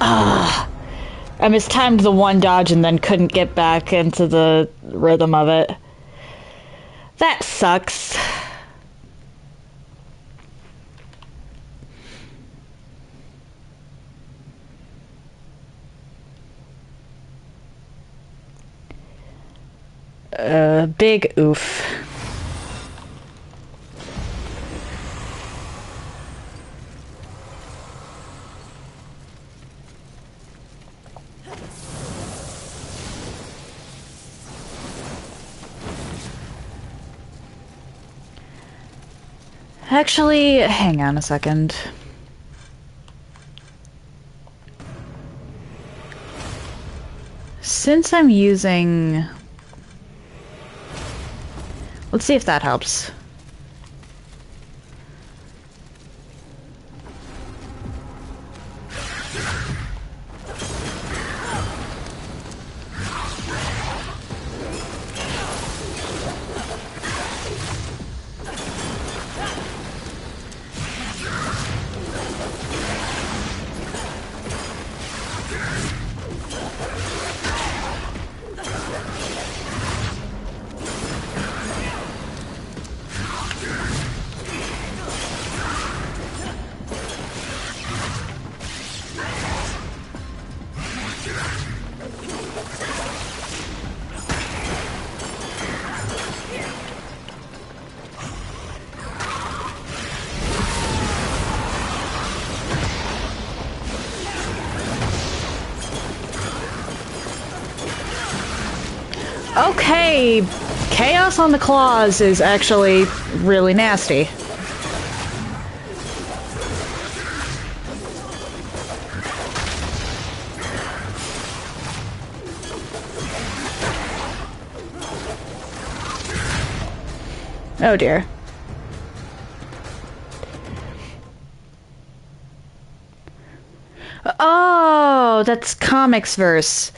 I mistimed the one dodge and then couldn't get back into the rhythm of it. That sucks. Big oof. Actually, hang on a second. Since I'm using... Let's see if that helps. Okay, chaos on the claws is actually really nasty. Oh dear. Oh, that's comics verse.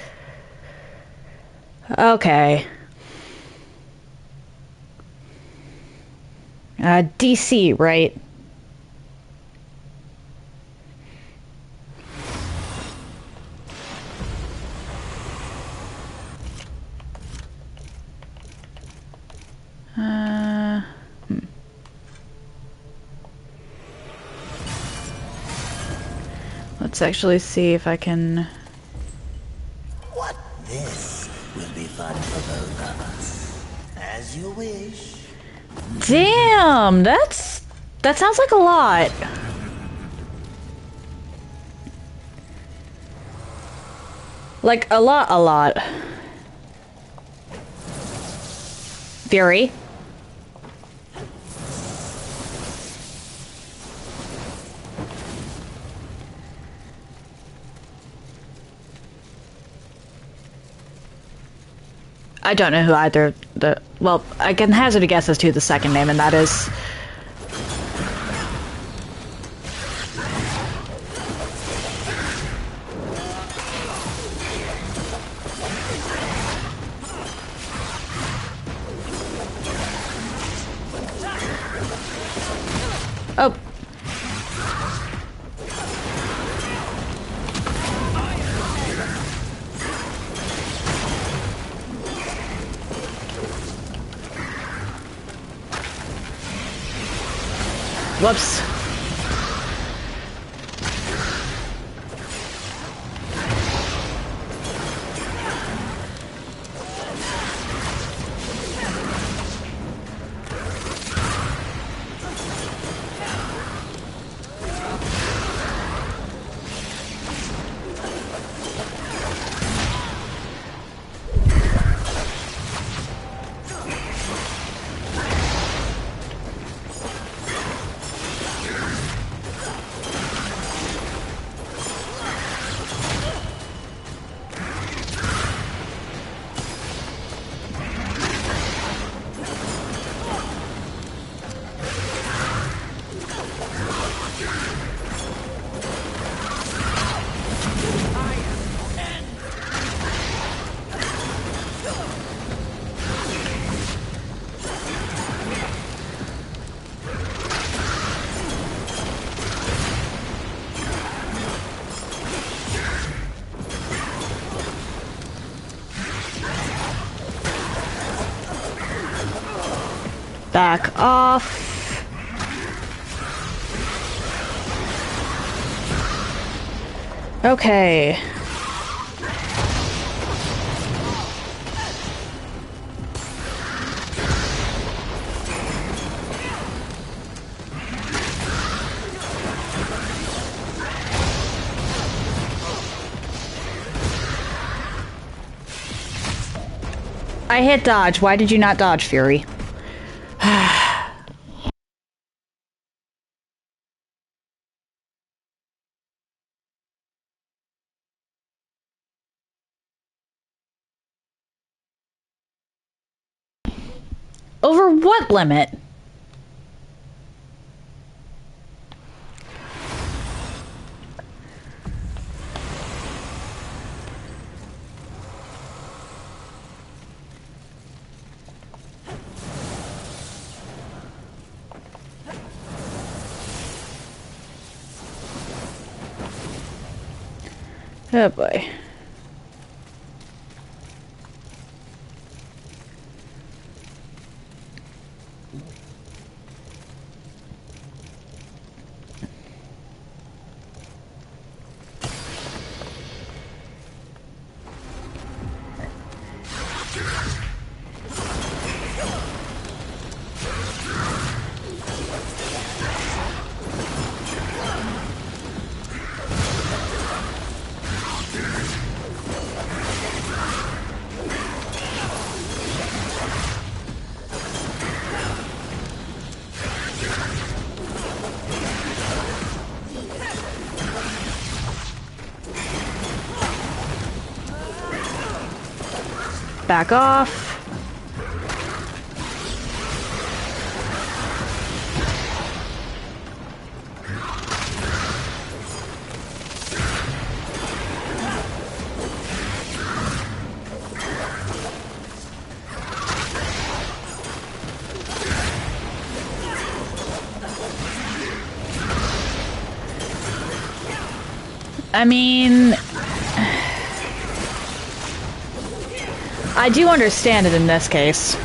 Okay. DC, right? Let's actually see if I can... What? This will be fun for both of us. As you wish. Damn, that sounds like a lot. Like, a lot. Fury. I don't know who either the... Well, I can hazard a guess as to the second name, and that is... Oh. Whoops. Back off. Okay. I hit dodge. Why did you not dodge, Fury? Over what limit? Oh boy. Back off. I mean, I do understand it in this case.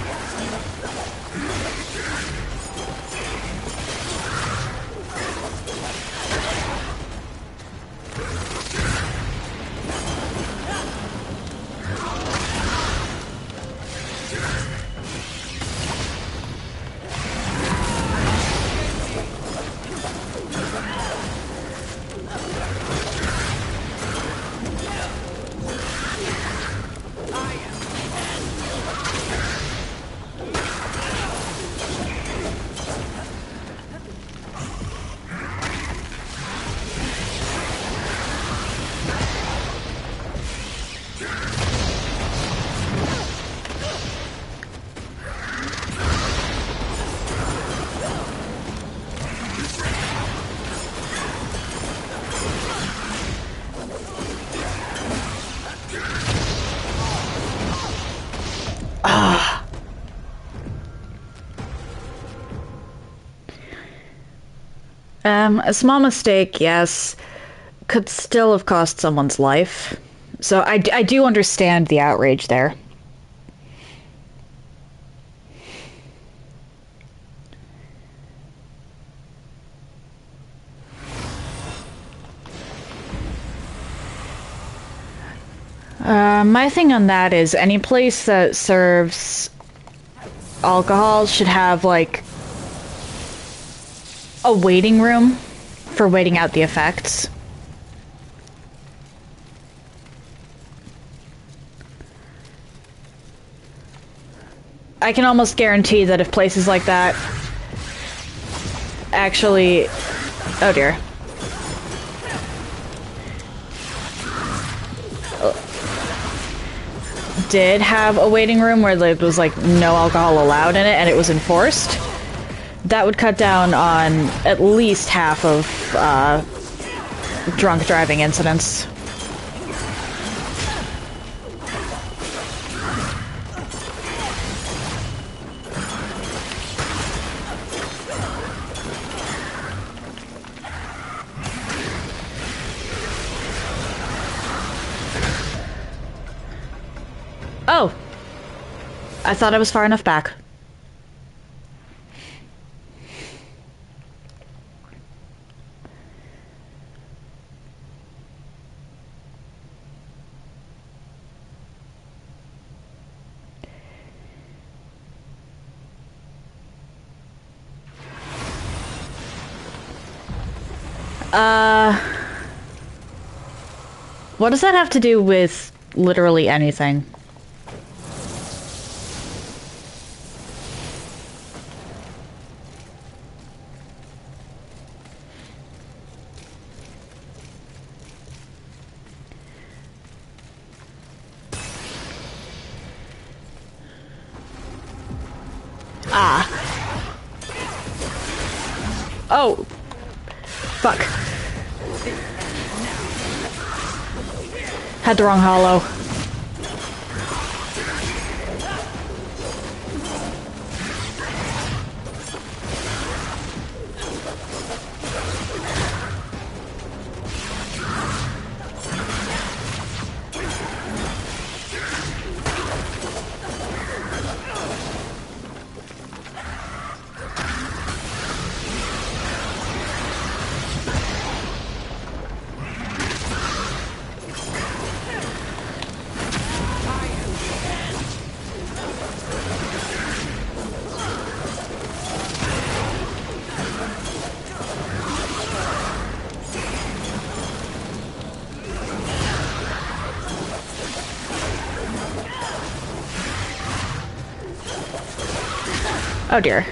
A small mistake, yes, could still have cost someone's life. So I do understand the outrage there. My thing on that is any place that serves alcohol should have, like, a waiting room for waiting out the effects. I can almost guarantee that if places like that actually... Oh dear. Did have a waiting room where there was, like, no alcohol allowed in it and it was enforced, that would cut down on at least half of drunk driving incidents. Oh! I thought I was far enough back. What does that have to do with literally anything? Ah. Oh. Fuck. Had the wrong hollow. Oh dear.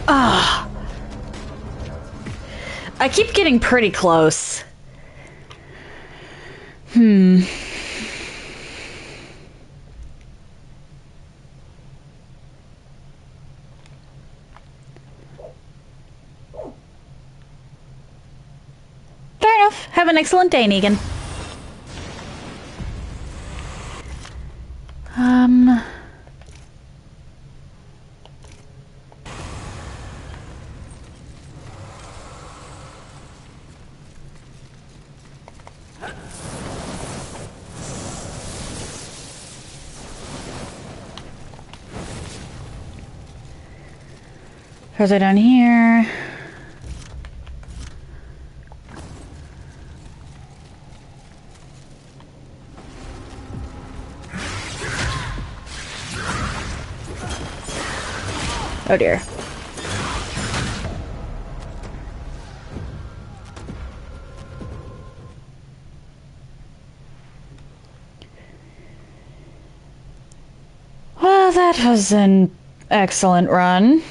Ah. I keep getting pretty close. Fair enough. Have an excellent day, Negan. Further down here. Oh dear. Well, that was an excellent run.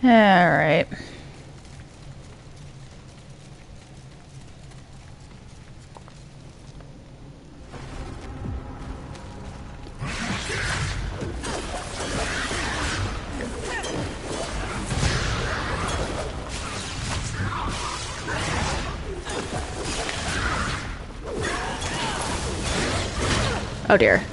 All right. Oh dear.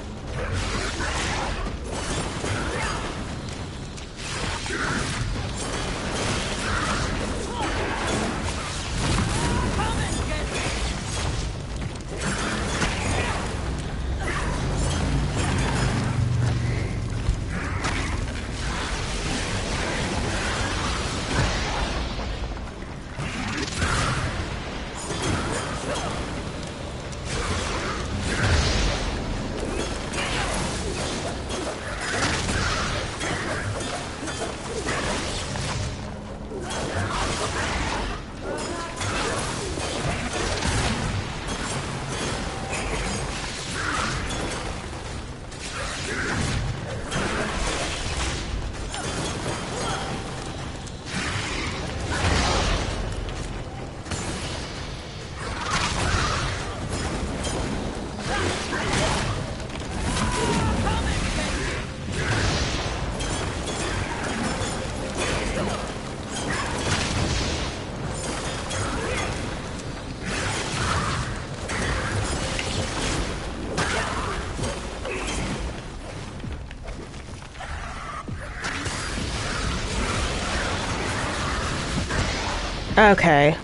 Okay.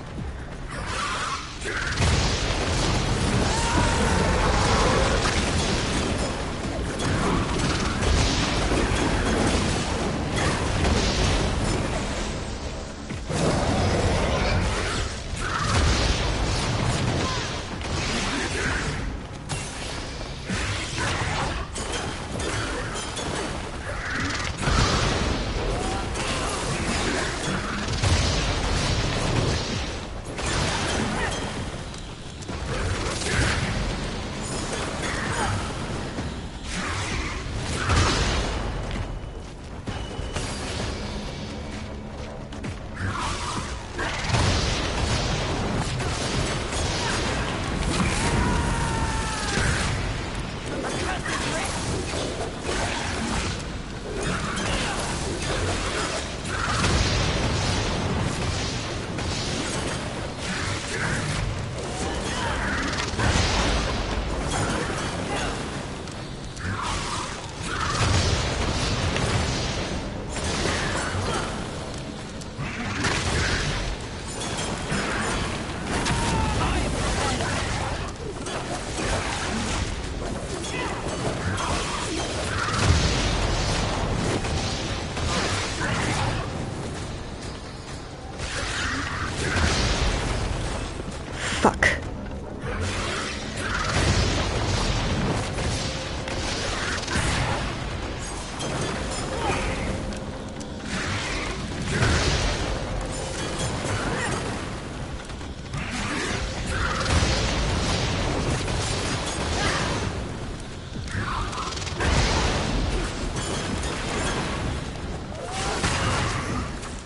Fuck.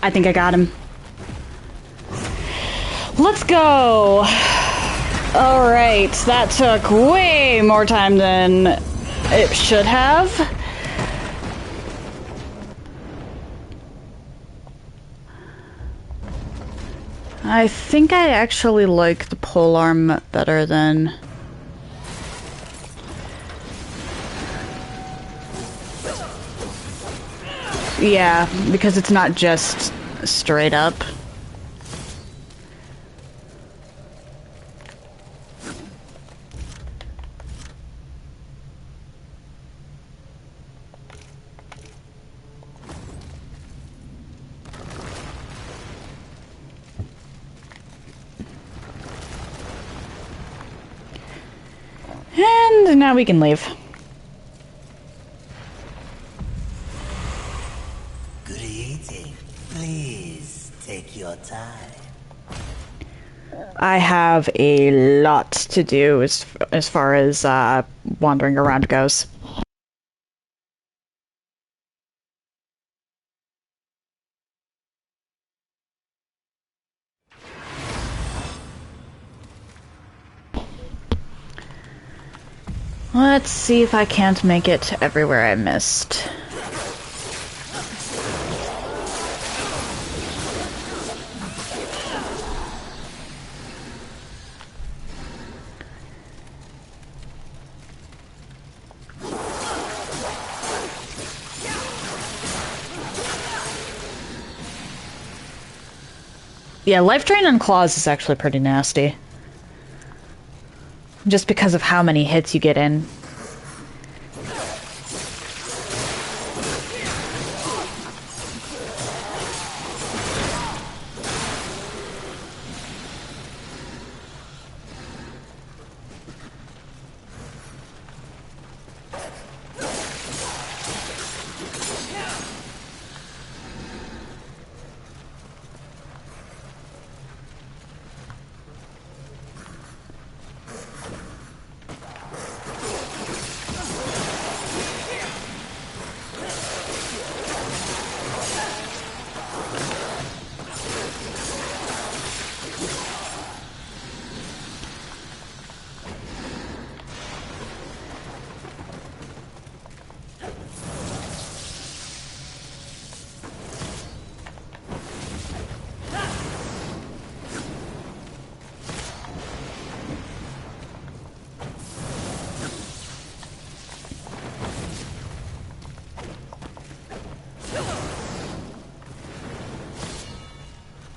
I think I got him. Let's go! Alright, that took way more time than it should have. I think I actually like the polearm better than... Yeah, because it's not just straight up. And now we can leave. Good eating. Please take your time. I have a lot to do as far as wandering around goes. Let's see if I can't make it to everywhere I missed. Yeah, life drain on claws is actually pretty nasty. Just because of how many hits you get in.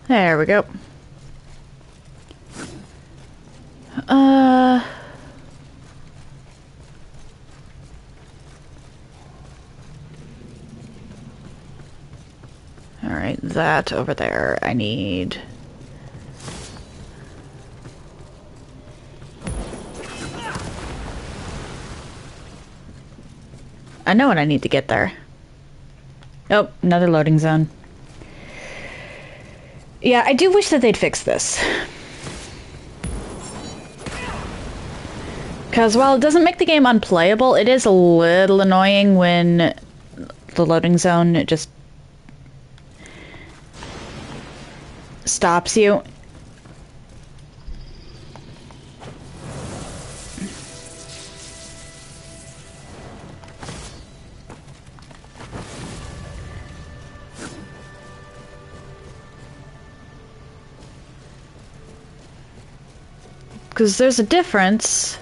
There we go. Alright, that over there. I need... I know what I need to get there. Oh, another loading zone. Yeah, I do wish that they'd fix this. Because while it doesn't make the game unplayable, it is a little annoying when the loading zone just stops you. Because there's a difference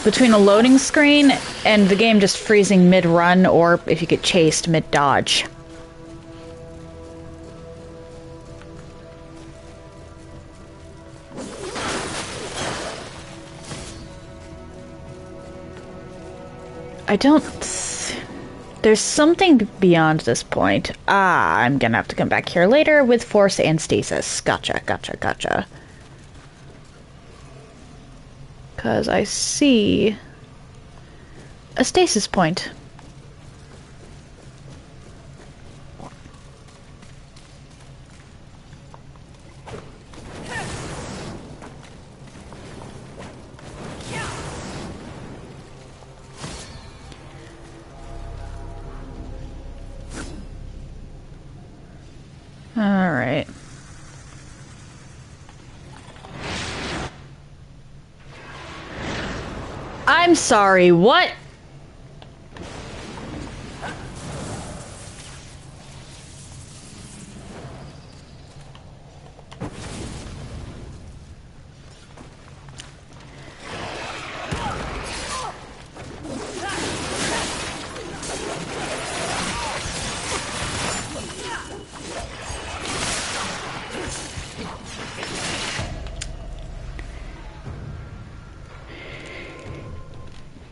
between a loading screen and the game just freezing mid-run, or if you get chased mid-dodge. I don't... There's something beyond this point. Ah, I'm gonna have to come back here later with force and stasis. Gotcha, gotcha, gotcha. Because I see a stasis point. All right. I'm sorry, what?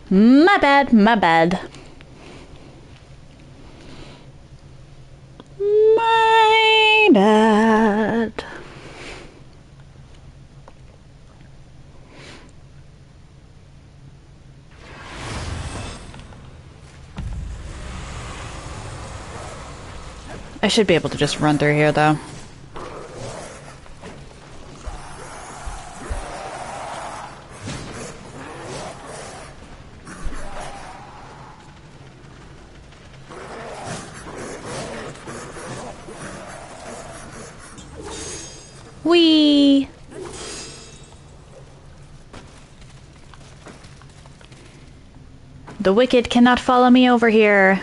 My bad, my bad. My bad. I should be able to just run through here, though. Whee! The wicked cannot follow me over here.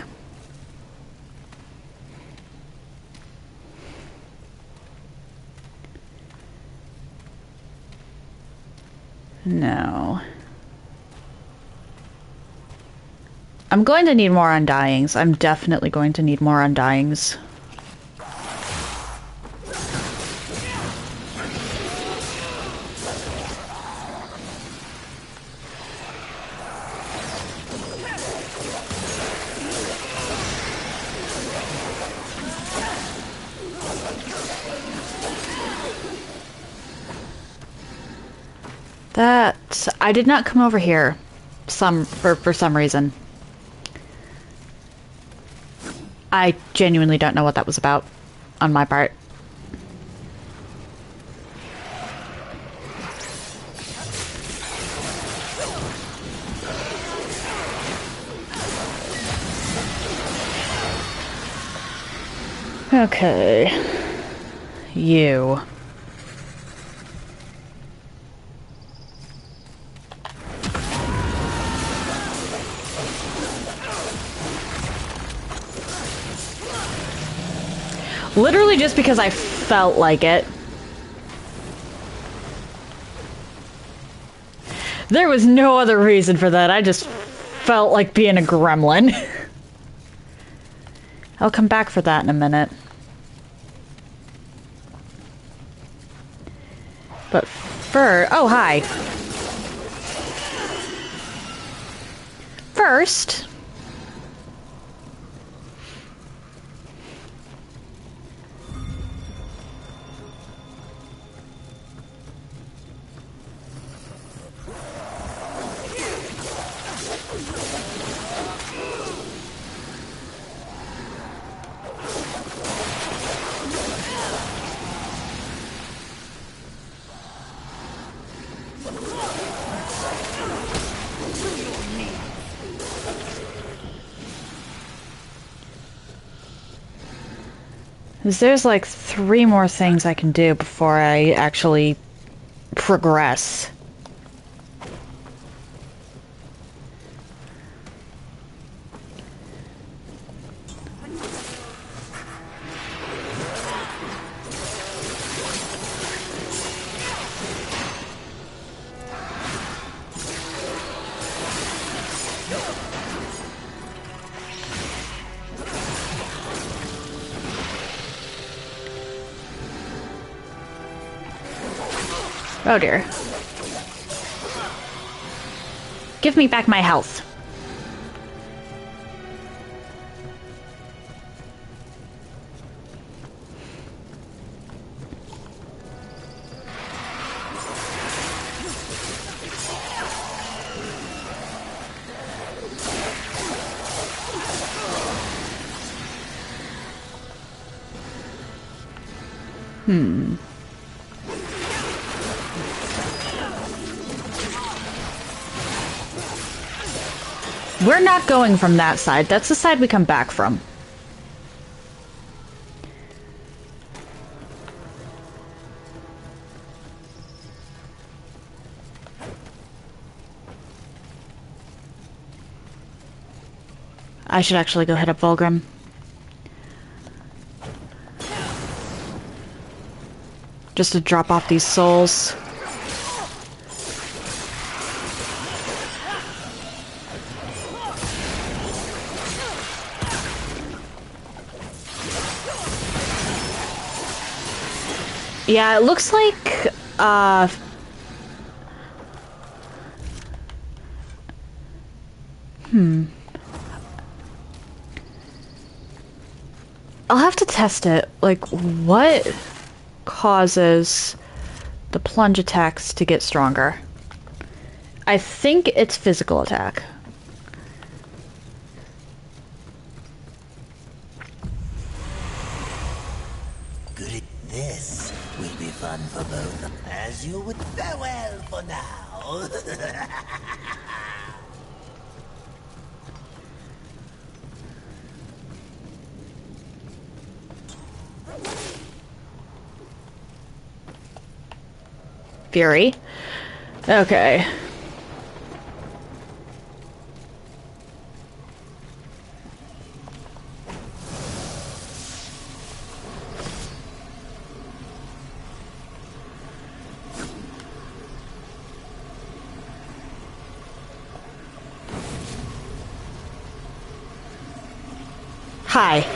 No. I'm going to need more undyings. I'm definitely going to need more undyings. I did not come over here for some reason. I genuinely don't know what that was about on my part. Okay. You. Literally just because I felt like it. There was no other reason for that. I just felt like being a gremlin. I'll come back for that in a minute. But oh, hi. first... There's like 3 more things I can do before I actually progress. Oh dear. Give me back my health. We're not going from that side. That's the side we come back from. I should actually go hit up Vulgrim. Just to drop off these souls. Yeah, it looks like, I'll have to test it. Like, what causes the plunge attacks to get stronger? I think it's physical attack. This will be fun for both, as you would farewell for now. Fury. Okay. Hi.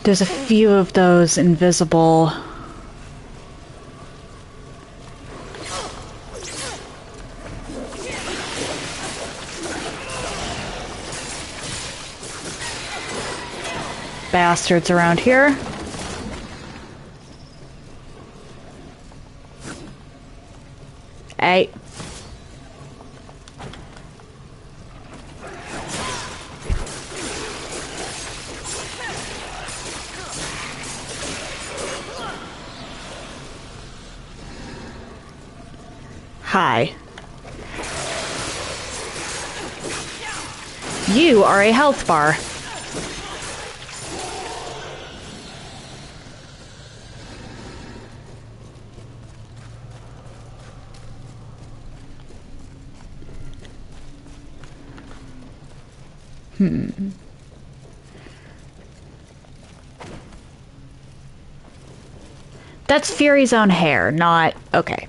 There's a few of those invisible... bastards around here. Hey. Hi. You are a health bar. That's Fury's own hair, not... Okay.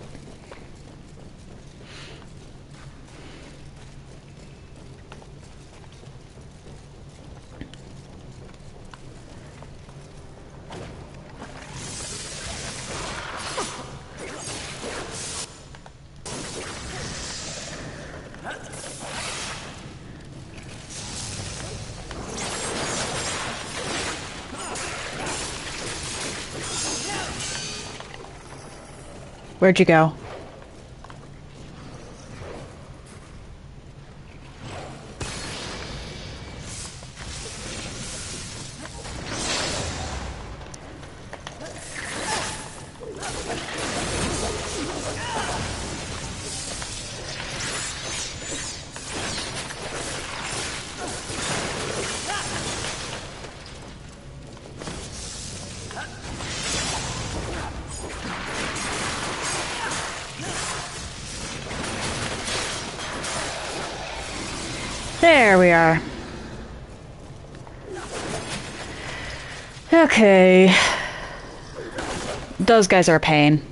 Where'd you go? There we are. Okay. Those guys are a pain.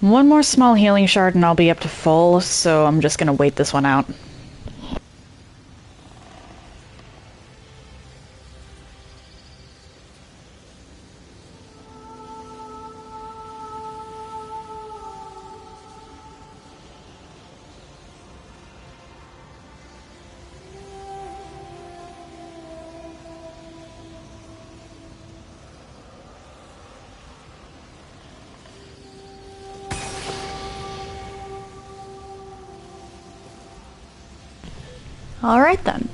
One more small healing shard and I'll be up to full, so I'm just gonna wait this one out. Alright then.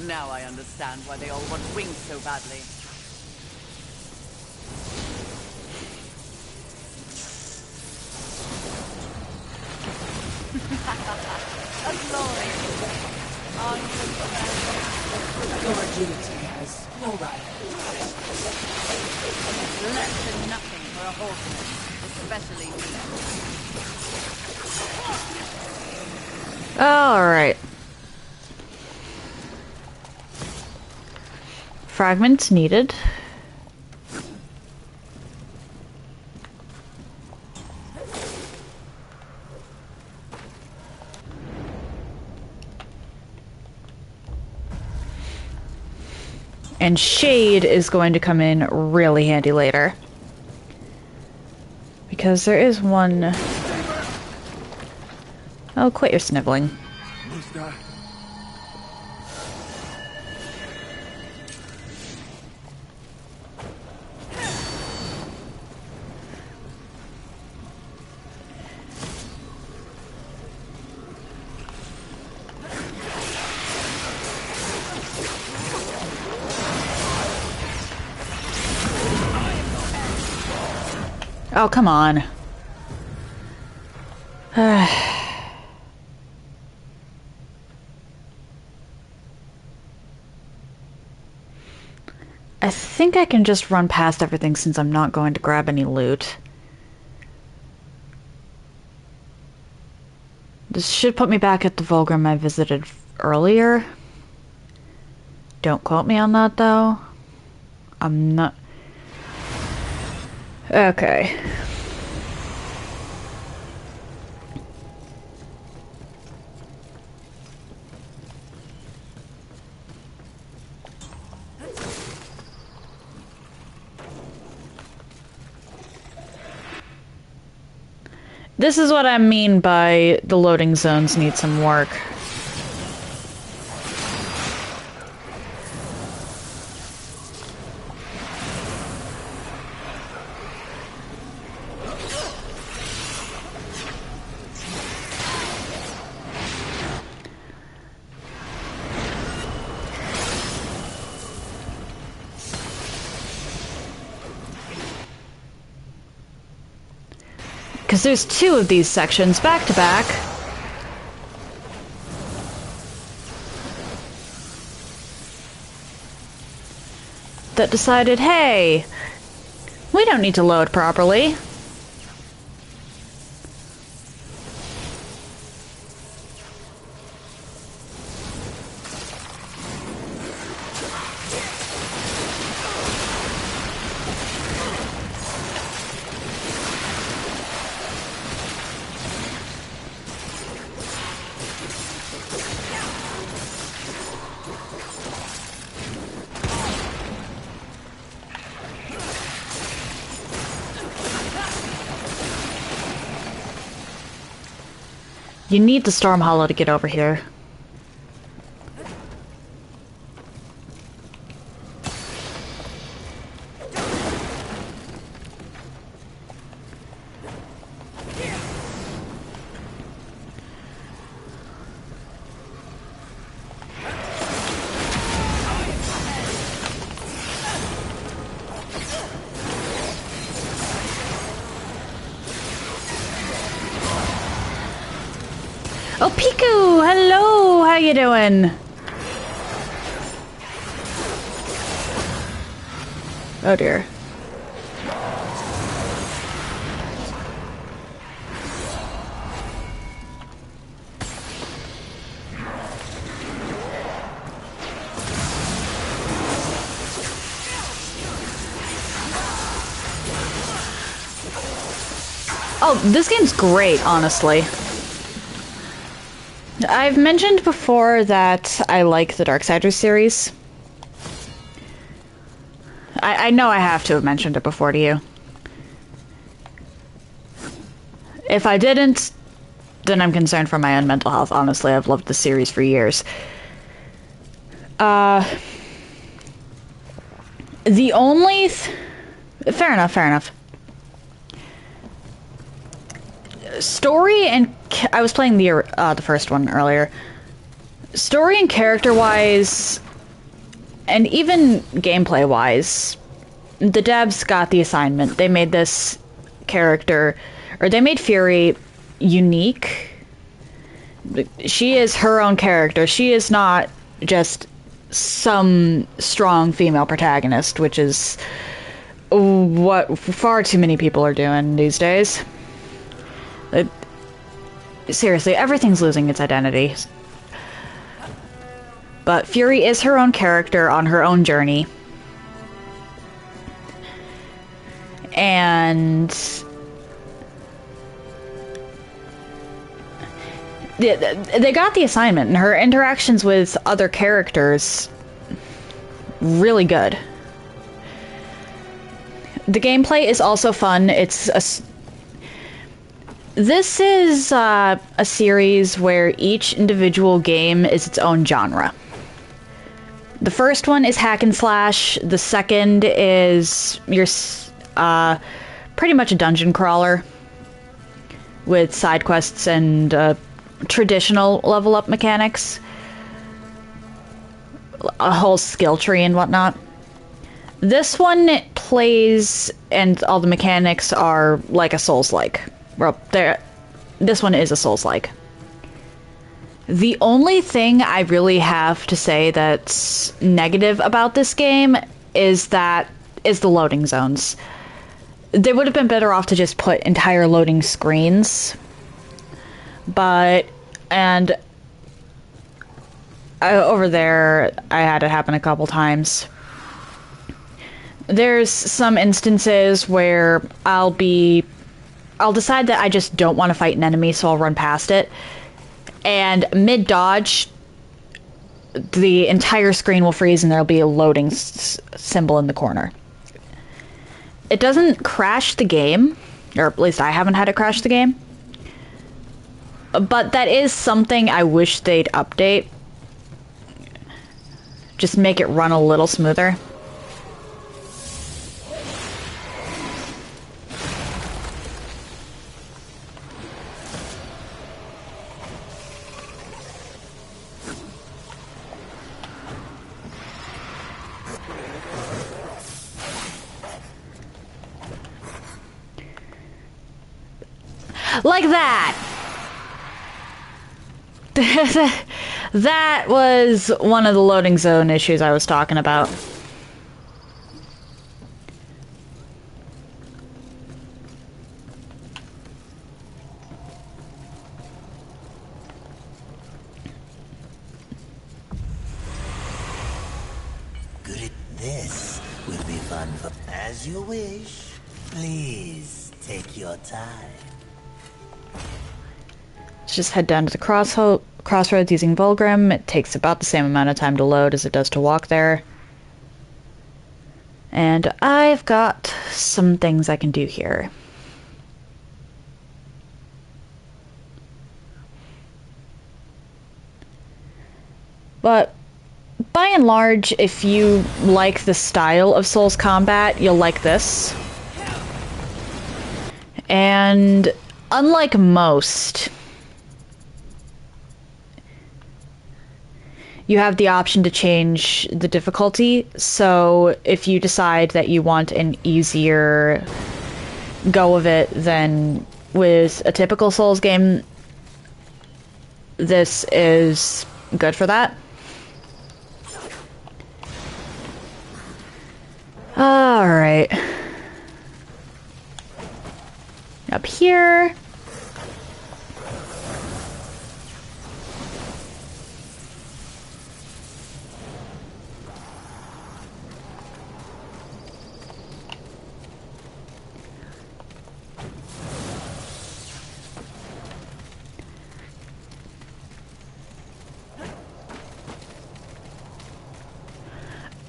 Now I understand why they all want wings so badly. A glory! Your agility has no rival. Less than nothing for a horseman, especially me. Alright. Fragments needed. And shade is going to come in really handy later. Because there is one... Oh, quit your sniveling. Oh, come on. I think I can just run past everything since I'm not going to grab any loot. This should put me back at the Vulgrim I visited earlier. Don't quote me on that, though. I'm not... Okay. This is what I mean by the loading zones need some work. Because there's two of these sections back to back. That decided, hey, we don't need to load properly. You need the Storm Hollow to get over here. Oh, Piku! Hello! How you doing? Oh dear. Oh, this game's great, honestly. I've mentioned before that I like the Darksiders series. I know I have to have mentioned it before to you. If I didn't, then I'm concerned for my own mental health. Honestly, I've loved the series for years. The only... Fair enough. Story and... I was playing the first one earlier. Story and character-wise, and even gameplay-wise, the devs got the assignment. They made this character, or they made Fury unique. She is her own character. She is not just some strong female protagonist, which is what far too many people are doing these days. Seriously, everything's losing its identity. But Fury is her own character on her own journey. And they got the assignment, and her interactions with other characters really good. The gameplay is also fun. This is a series where each individual game is its own genre. The first one is hack and slash. The second is your pretty much a dungeon crawler with side quests and traditional level up mechanics, a whole skill tree and whatnot. This one plays, and all the mechanics are like a Souls-like. Well, this one is a Souls-like. The only thing I really have to say that's negative about this game is the loading zones. They would have been better off to just put entire loading screens. Over there, I had it happen a couple times. There's some instances where I'll decide that I just don't want to fight an enemy, so I'll run past it. And mid-dodge, the entire screen will freeze and there'll be a loading symbol in the corner. It doesn't crash the game, or at least I haven't had it crash the game. But that is something I wish they'd update. Just make it run a little smoother. Like that! That was one of the loading zone issues I was talking about. Good at this will be fun for... As you wish. Please, take your time. Let's just head down to the crossroads using Volgrim. It takes about the same amount of time to load as it does to walk there. And I've got some things I can do here. But by and large, if you like the style of Souls combat, you'll like this. And unlike most, you have the option to change the difficulty. So if you decide that you want an easier go of it than with a typical Souls game, this is good for that. Alright. Up here.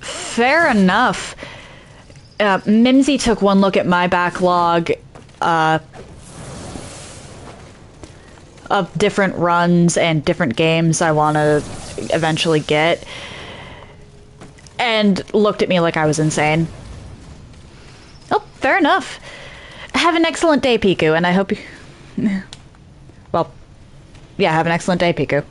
Fair enough. Mimsy took one look at my backlog of different runs and different games I want to eventually get, and looked at me like I was insane. Oh, fair enough. Have an excellent day, Piku, and I hope you... Well, yeah, have an excellent day, Piku.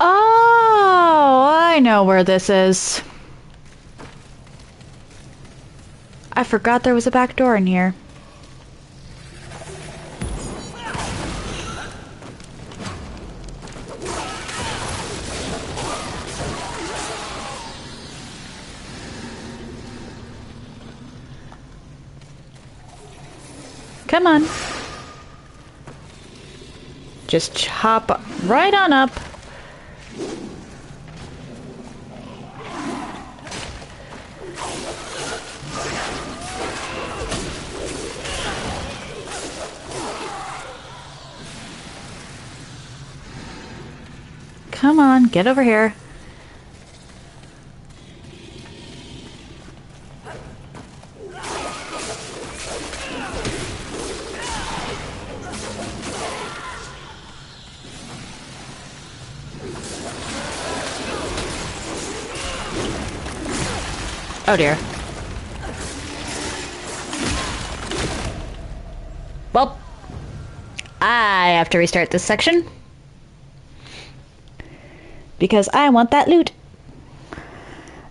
Oh, I know where this is. I forgot there was a back door in here. Come on. Just hop right on up. Come on, get over here. Oh dear. Well, I have to restart this section. Because I want that loot.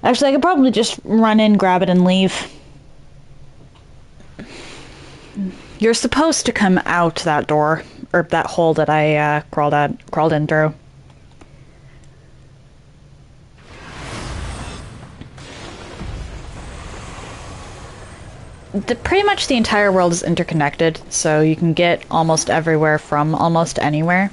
Actually, I could probably just run in, grab it, and leave. You're supposed to come out that door, or that hole that I crawled in through. Pretty much the entire world is interconnected, so you can get almost everywhere from almost anywhere.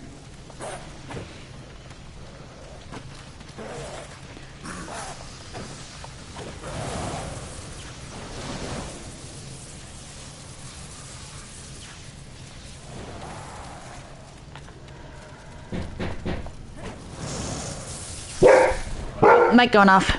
Mic going off.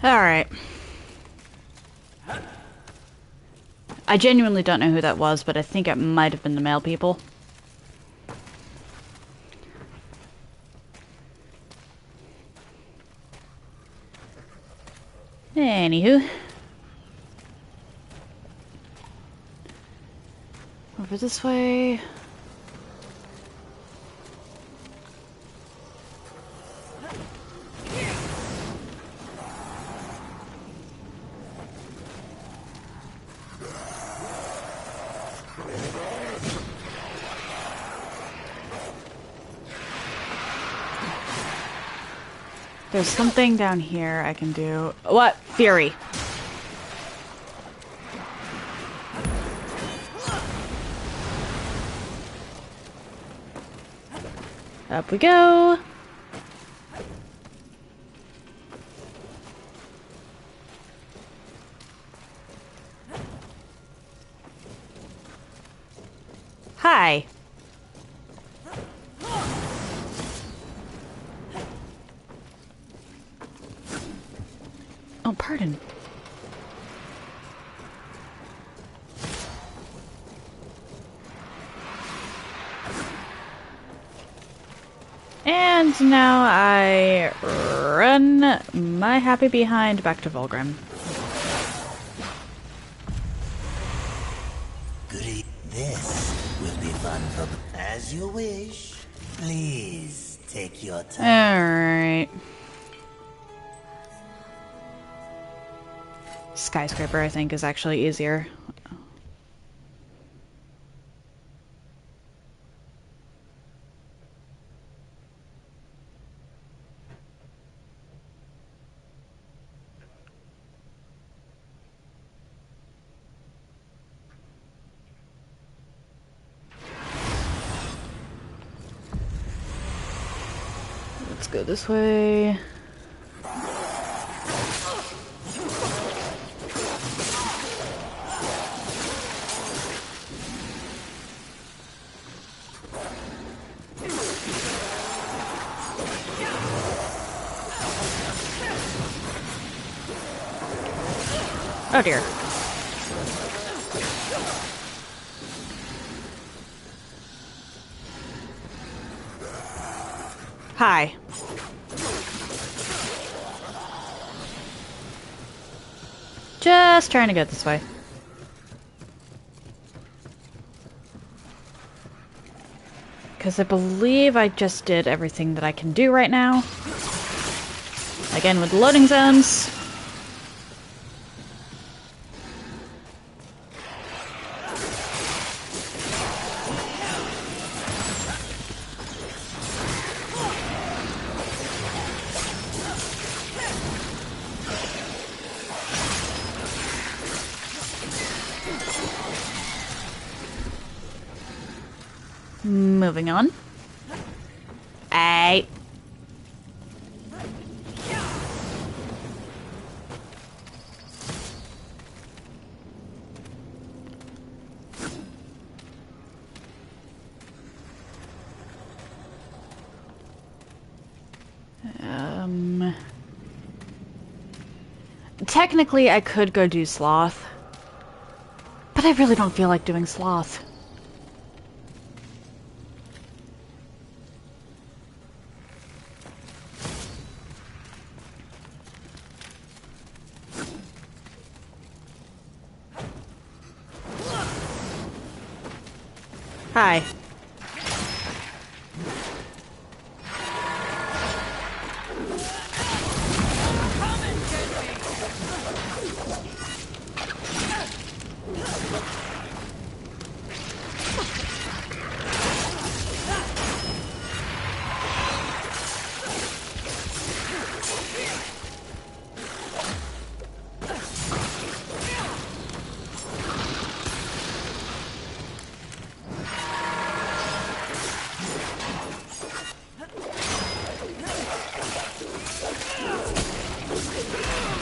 Alright. I genuinely don't know who that was, but I think it might have been the male people. Anywho. Over this way. There's something down here I can do. What? Fury. Up we go. Hi. Oh, pardon. And now I run my happy behind back to Volgrim. Goody, this will be fun for... As you wish. Please, take your time. Alright. Skyscraper, I think, is actually easier. Let's go this way. Oh dear. Hi. Just trying to get this way. Because I believe I just did everything that I can do right now. Again with loading zones. Moving on. Hey. Technically, I could go do Sloth, but I really don't feel like doing Sloth. Hi.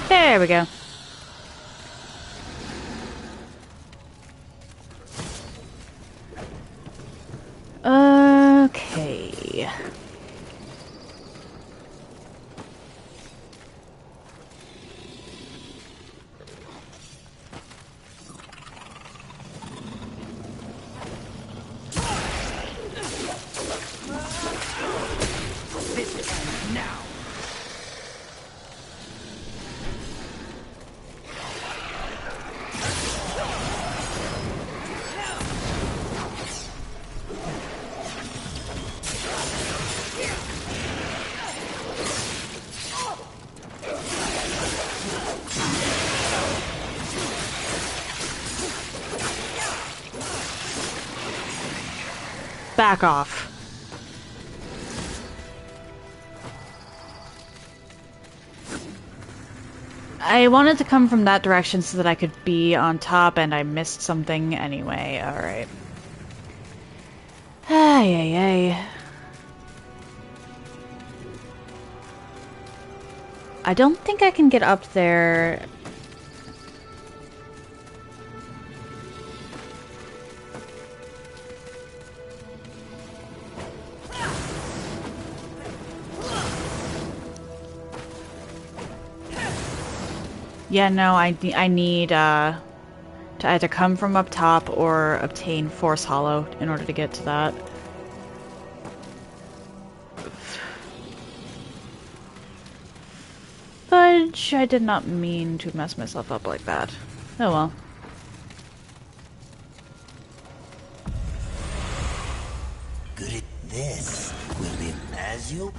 There we go. Okay. Back off. I wanted to come from that direction so that I could be on top, and I missed something anyway. Alright. Ay, ay, ay. I don't think I can get up there. Yeah, no, I need to either come from up top or obtain Force Hollow in order to get to that. Fudge, I did not mean to mess myself up like that. Oh well. Good at this, William Azul.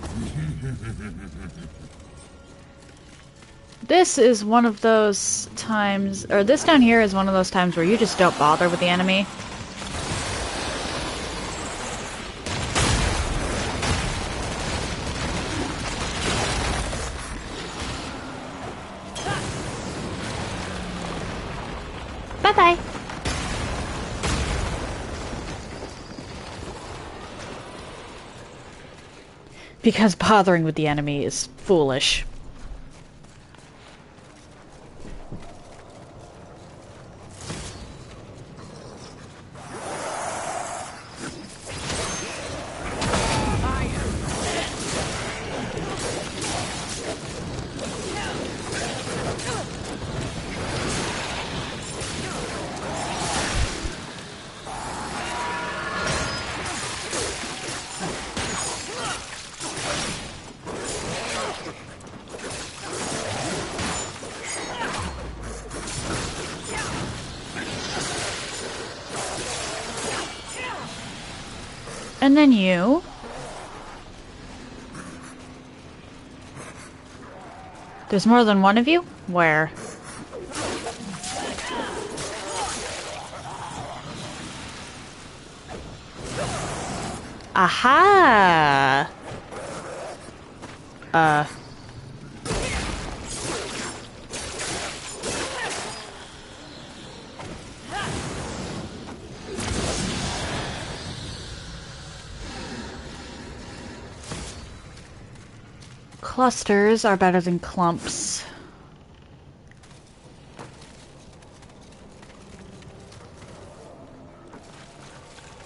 This is one of those times, or this down here is one of those times where you just don't bother with the enemy. Bye-bye. Because bothering with the enemy is foolish. And then you. There's more than one of you? Where? Aha! Clusters are better than clumps.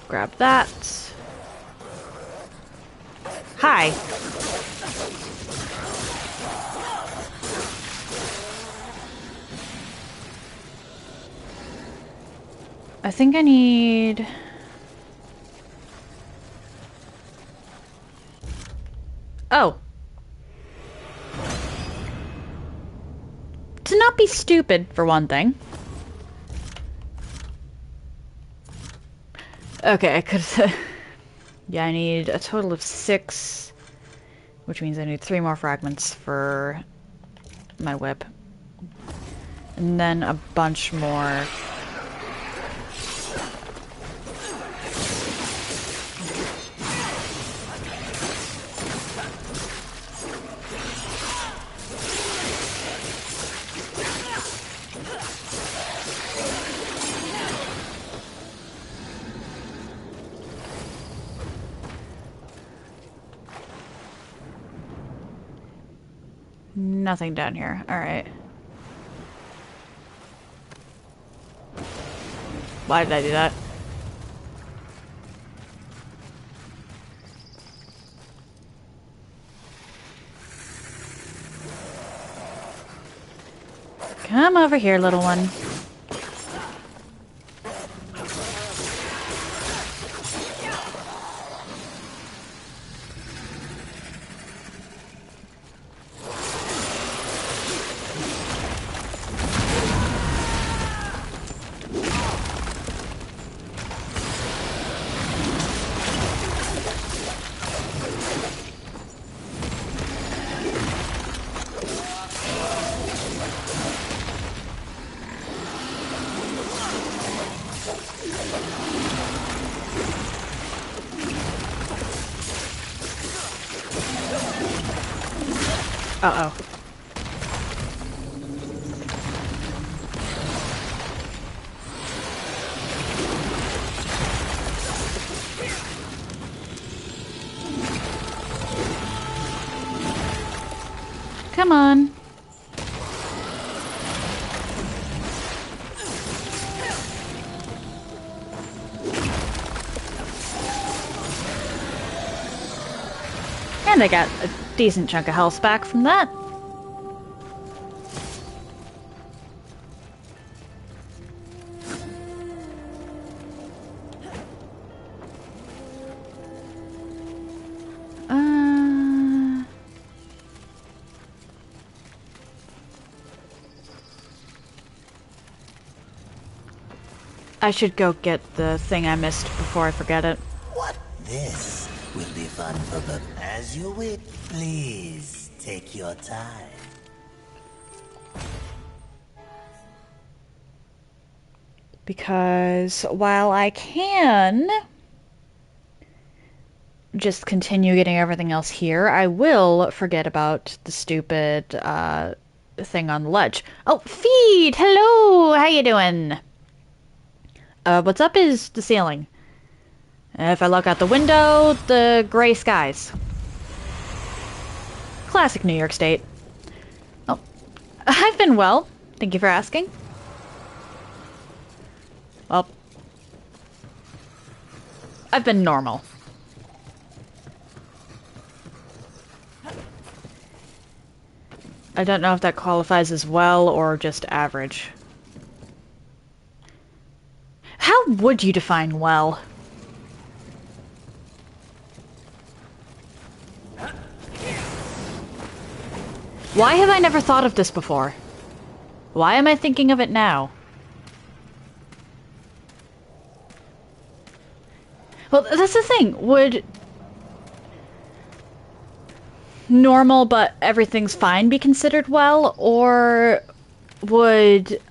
Grab that. Hi. I think I need... Oh. To not be stupid, for one thing. Okay, I could have... Yeah, I need a total of 6, which means I need 3 more fragments for my whip. And then a bunch more. Nothing down here. Alright. Why did I do that? Come over here, little one. Uh-oh. Come on. And I got a decent chunk of health back from that. I should go get the thing I missed before I forget it. What? This will be fun for both. As you wish. Please take your time. Because while I can just continue getting everything else here, I will forget about the stupid thing on the ledge. Oh, Feed! Hello! How you doing? What's up is the ceiling. If I look out the window, the gray skies. Classic New York State. Oh, I've been well. Thank you for asking. Well, I've been normal. I don't know if that qualifies as well or just average. How would you define well? Why have I never thought of this before? Why am I thinking of it now? Well, that's the thing. Would normal but everything's fine be considered well? Or would, it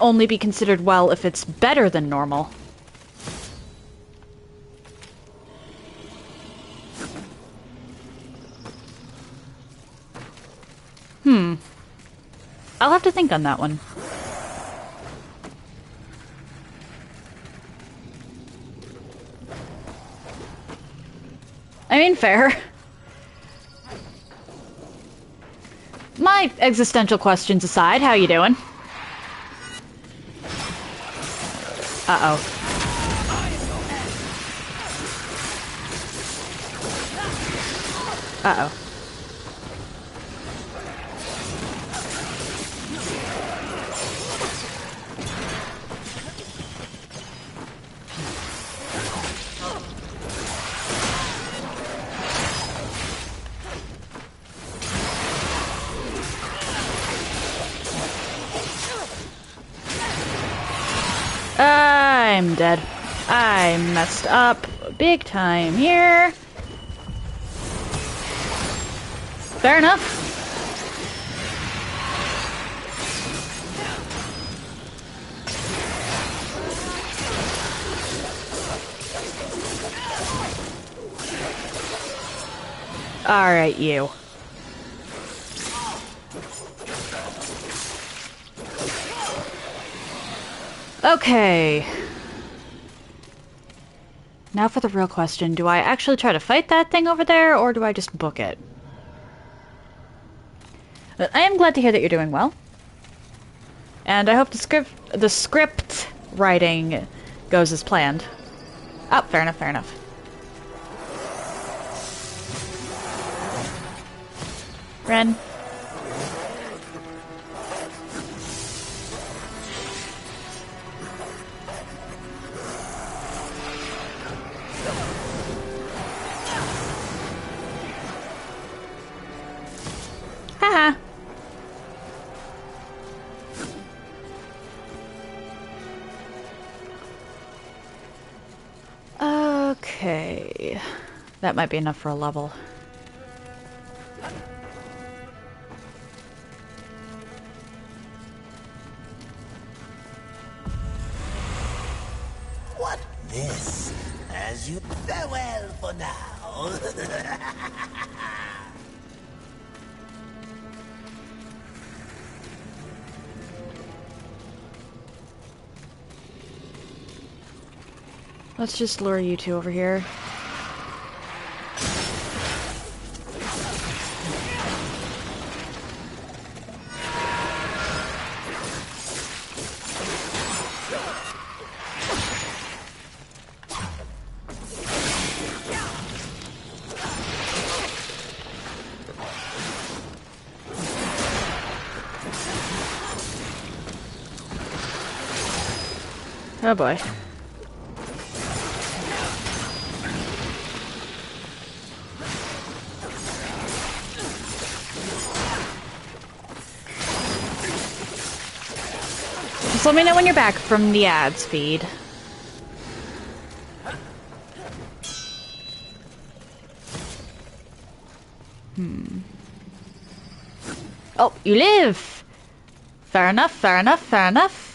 only be considered well if it's better than normal? I'll have to think on that one. I mean, fair. My existential questions aside, how you doing? Uh-oh. Uh-oh. I'm dead. I messed up big time here. Fair enough. Alright, you. Okay. Now for the real question. Do I actually try to fight that thing over there, or do I just book it? But I am glad to hear that you're doing well. And I hope the script writing goes as planned. Oh, fair enough, fair enough. Ren. Haha. Okay. That might be enough for a level. What? This, as you Farewell for now. Let's just lure you two over here. Oh boy. Just let me know when you're back from the ads feed. Oh, you live! Fair enough, fair enough, fair enough.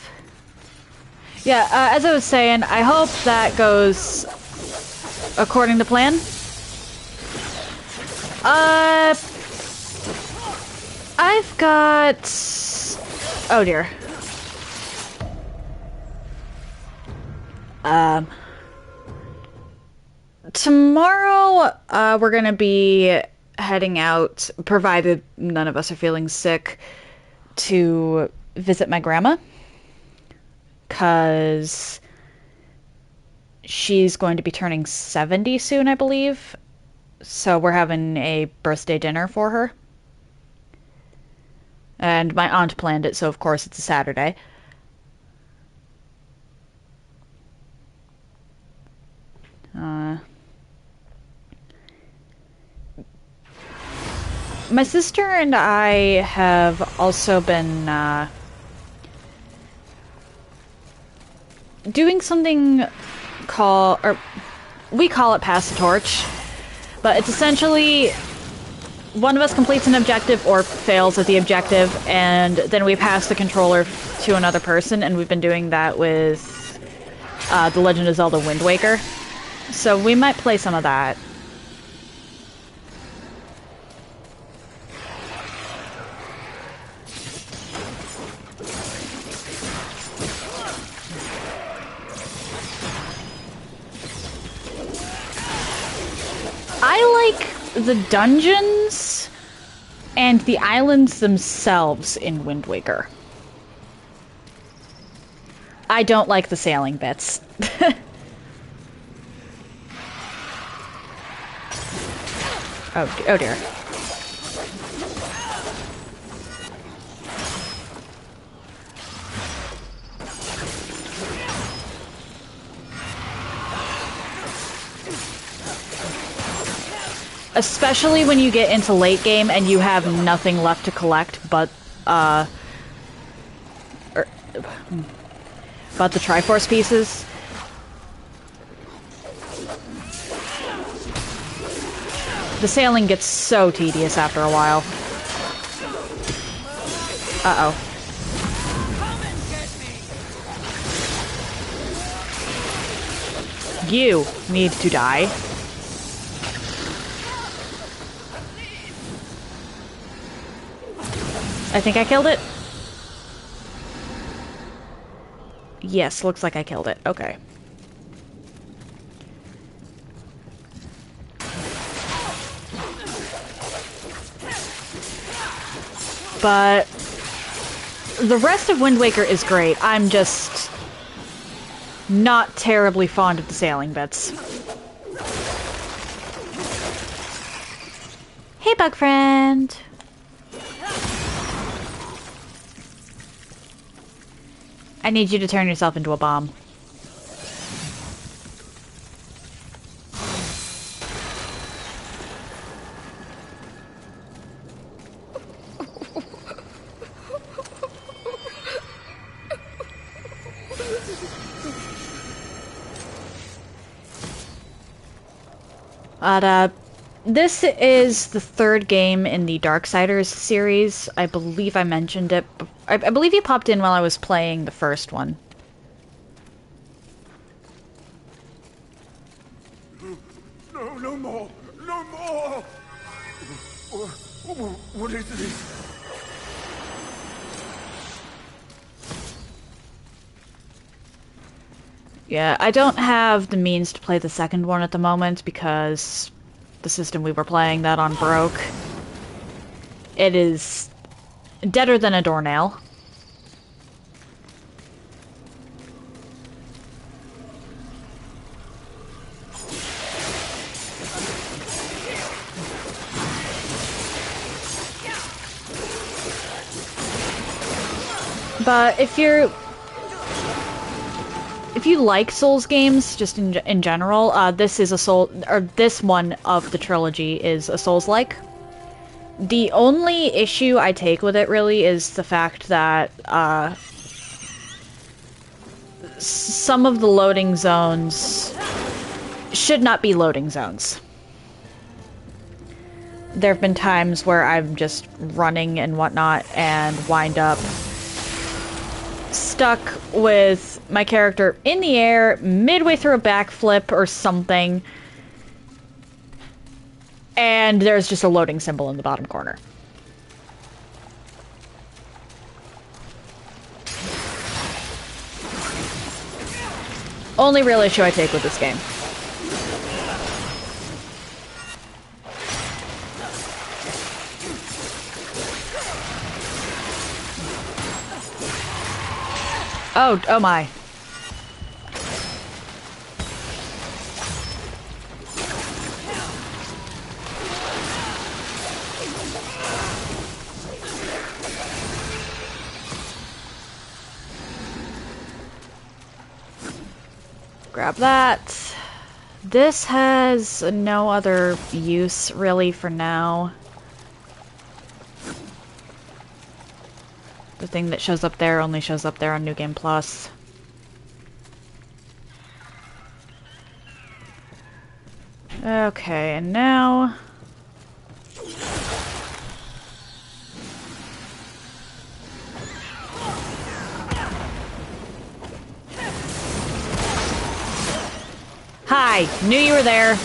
Yeah, as I was saying, I hope that goes according to plan. I've got... Oh dear. Tomorrow, we're gonna be heading out, provided none of us are feeling sick, to visit my grandma. 'Cause she's going to be turning 70 soon, I believe. So we're having a birthday dinner for her. And my aunt planned it, so of course it's a Saturday. My sister and I have also been, doing something we call it Pass the Torch, but it's essentially one of us completes an objective or fails at the objective, and then we pass the controller to another person, and we've been doing that with The Legend of Zelda Wind Waker. So we might play some of that. I like the dungeons and the islands themselves in Wind Waker. I don't like the sailing bits. Oh dear. Especially when you get into late game and you have nothing left to collect but the Triforce pieces. The sailing gets so tedious after a while. Uh-oh. You need to die. I think I killed it. Yes, looks like I killed it. Okay. But the rest of Wind Waker is great. I'm just not terribly fond of the sailing bits. Hey, bug friend. I need you to turn yourself into a bomb. This is the third game in the Darksiders series. I believe I mentioned it. I believe you popped in while I was playing the first one. No, no more! No more! What is this? Yeah, I don't have the means to play the second one at the moment because the system we were playing that on broke. It is deader than a doornail. But if you like Souls games, just in general, this is this one of the trilogy is a Souls-like. The only issue I take with it really is the fact that some of the loading zones should not be loading zones. There have been times where I'm just running and whatnot and wind up stuck with my character in the air midway through a backflip or something, and there's just a loading symbol in the bottom corner. Only real issue I take with this game. Oh my. Grab that. This has no other use really for now. The thing that shows up there only shows up there on New Game Plus. Okay, and now... Hi! Knew you were there!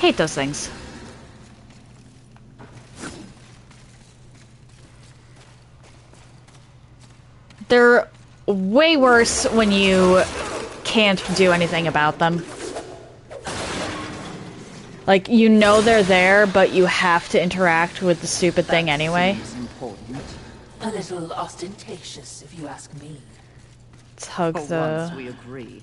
Hate those things. They're way worse when you can't do anything about them. Like, you know they're there, but you have to interact with the stupid thing anyway. A little ostentatious, if you ask me. Let's hug Once we agree.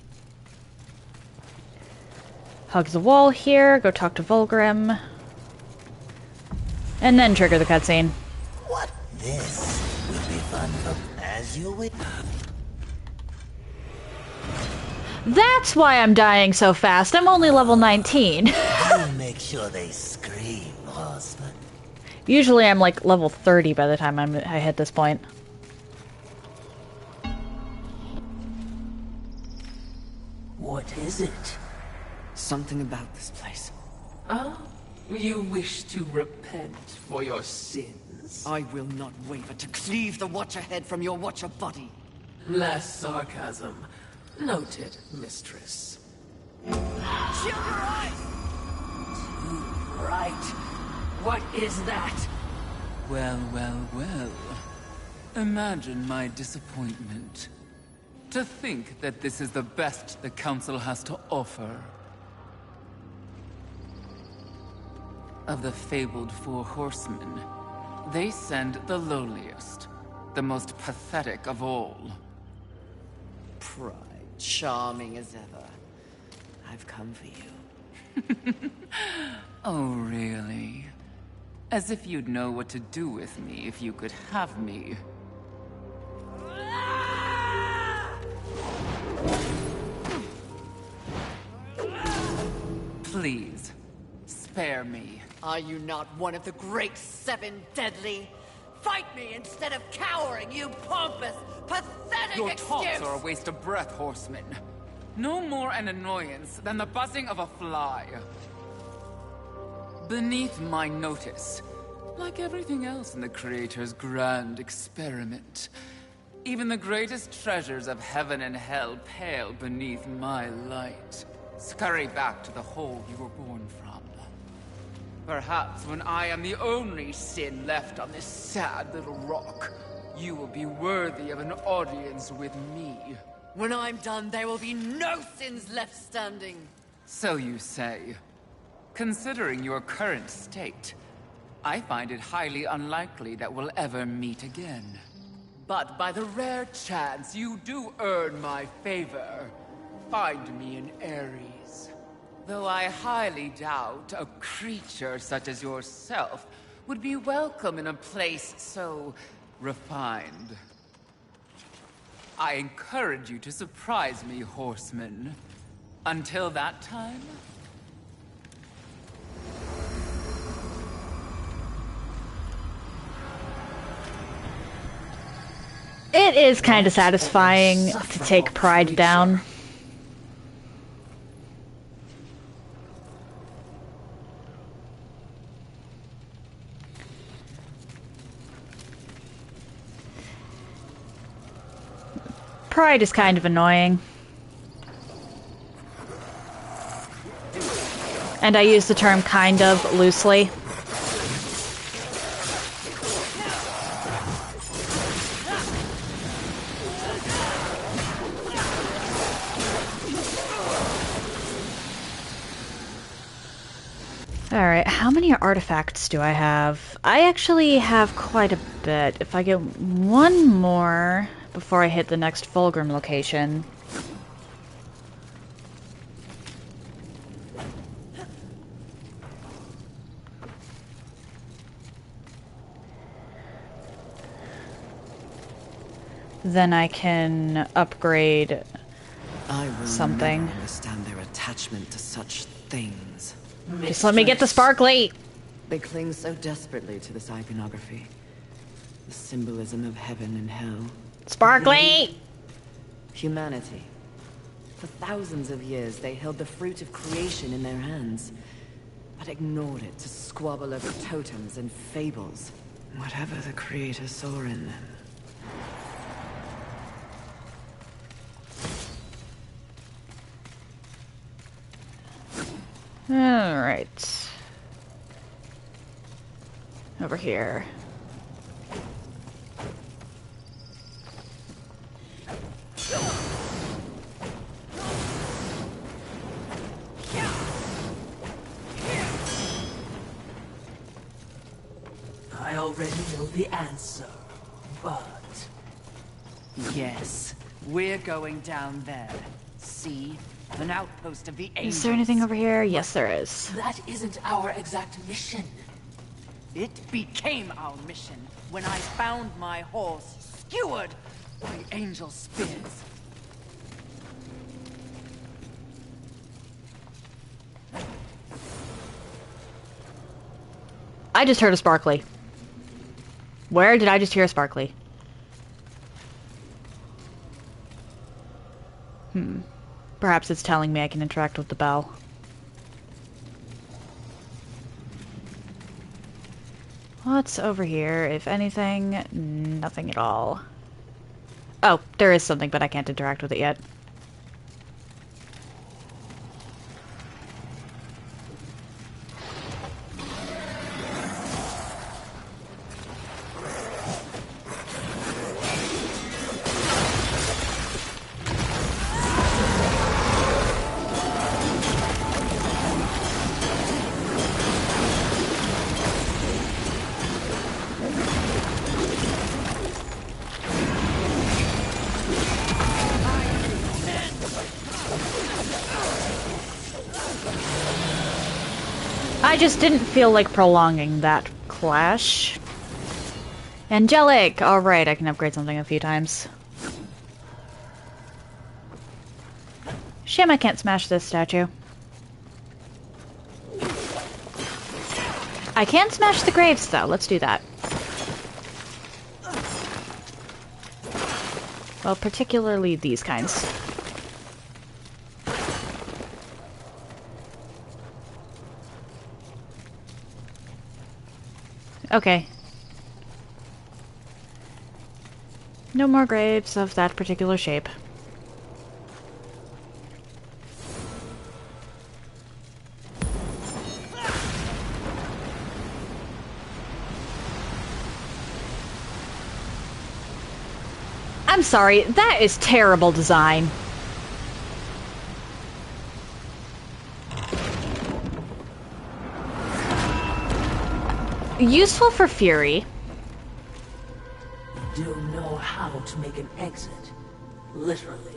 Hug the wall here, go talk to Vulgrim. And then trigger the cutscene. What? This will be fun for as you wait. That's why I'm dying so fast. I'm only level 19. I'll make sure they scream, horseman. Usually I'm like level 30 by the time I hit this point. What is it? Something about this place. Ah, you wish to repent for your sins? I will not waver to cleave the Watcher head from your Watcher body. Less sarcasm. Noted, mistress. Shield your eyes! Right. What is that? Well, well, well. Imagine my disappointment. To think that this is the best the Council has to offer. Of the fabled Four Horsemen, they send the lowliest, the most pathetic of all. Pride, charming as ever. I've come for you. Oh, really? As if you'd know what to do with me if you could have me. Please, spare me. Are you not one of the great seven deadly? Fight me instead of cowering, you pompous, pathetic Your excuse! talks are a waste of breath, horseman. No more an annoyance than the buzzing of a fly. beneath my notice. Like everything else in the Creator's grand experiment. Even the greatest treasures of heaven and hell pale beneath my light. Scurry back to the hole you were born from. Perhaps when I am the only sin left on this sad little rock, you will be worthy of an audience with me. When I'm done, there will be no sins left standing. So you say. Considering your current state, I find it highly unlikely that we'll ever meet again. But by the rare chance you do earn my favor, find me in Ares. Though I highly doubt a creature such as yourself would be welcome in a place so refined. I encourage you to surprise me, horseman. Until that time... It is kind of satisfying to take Pride down. Pride is kind of annoying. And I use the term kind of loosely. Alright, how many artifacts do I have? I actually have quite a bit. If I get one more before I hit the next Fulgrim location. Then I can upgrade something. I will never understand their attachment to such things. Just let me get the sparkly! They cling so desperately to this iconography. The symbolism of heaven and hell. Sparkly! Humanity. For thousands of years, they held the fruit of creation in their hands, but ignored it to squabble over totems and fables. Whatever the Creator saw in them. Alright. Over here. I already know the answer, but... Yes, we're going down there. See? An outpost of the angels. Is there anything over here? Yes, there is. that isn't our exact mission. It became our mission when I found my horse skewered by angel spears. I just heard a sparkly. Where did I just hear a sparkly? Perhaps it's telling me I can interact with the bell. What's over here? If anything, nothing at all. Oh, there is something, but I can't interact with it yet. I just didn't feel like prolonging that clash. Angelic! Alright, I can upgrade something a few times. Shame I can't smash this statue. I can smash the graves though, let's do that. Well, particularly these kinds. Okay. No more graves of that particular shape. I'm sorry, that is terrible design. Useful for Fury. You do know how to make an exit. Literally.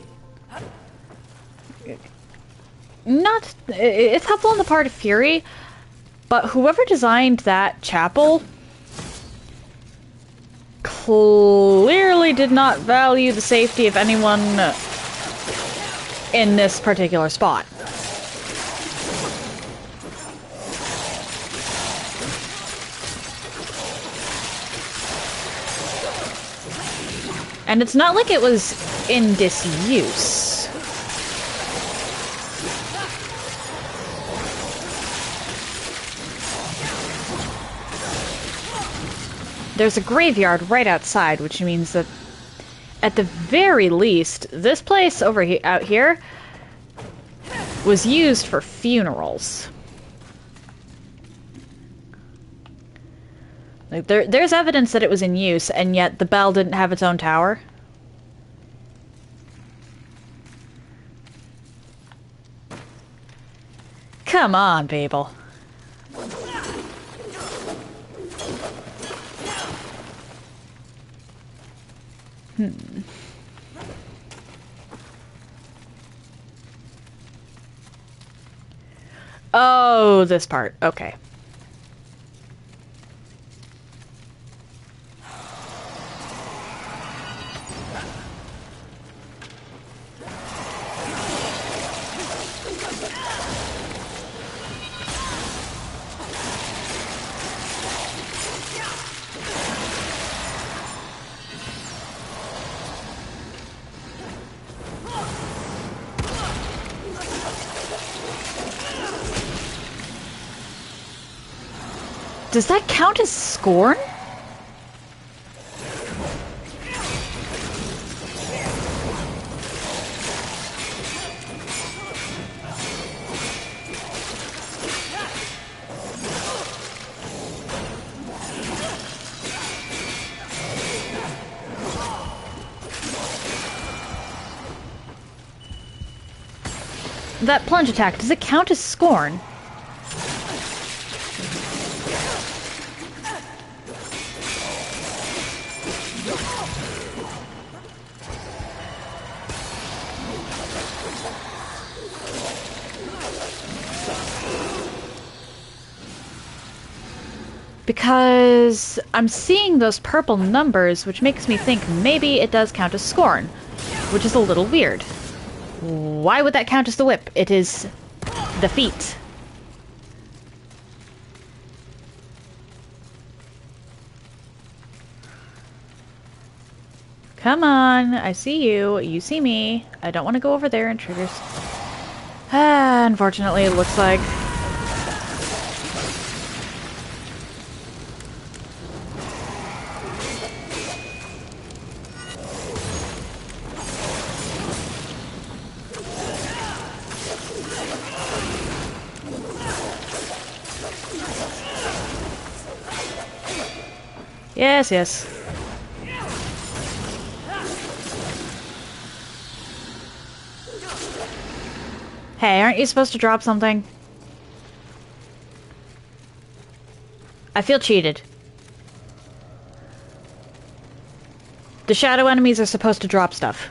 Not... It's helpful on the part of Fury, but whoever designed that chapel clearly did not value the safety of anyone in this particular spot. And it's not like it was in disuse. There's a graveyard right outside, which means that at the very least, this place over out here was used for funerals. Like there's evidence that it was in use, and yet the bell didn't have its own tower. Come on, people. Oh, this part. Okay. Does that count as scorn? That plunge attack, does it count as scorn? Because I'm seeing those purple numbers, which makes me think maybe it does count as scorn, which is a little weird. Why would that count as the whip? It is the feet. Come on, I see you. You see me. I don't want to go over there and triggers. Unfortunately, it looks like... Yes, yes. Hey, aren't you supposed to drop something? I feel cheated. The shadow enemies are supposed to drop stuff.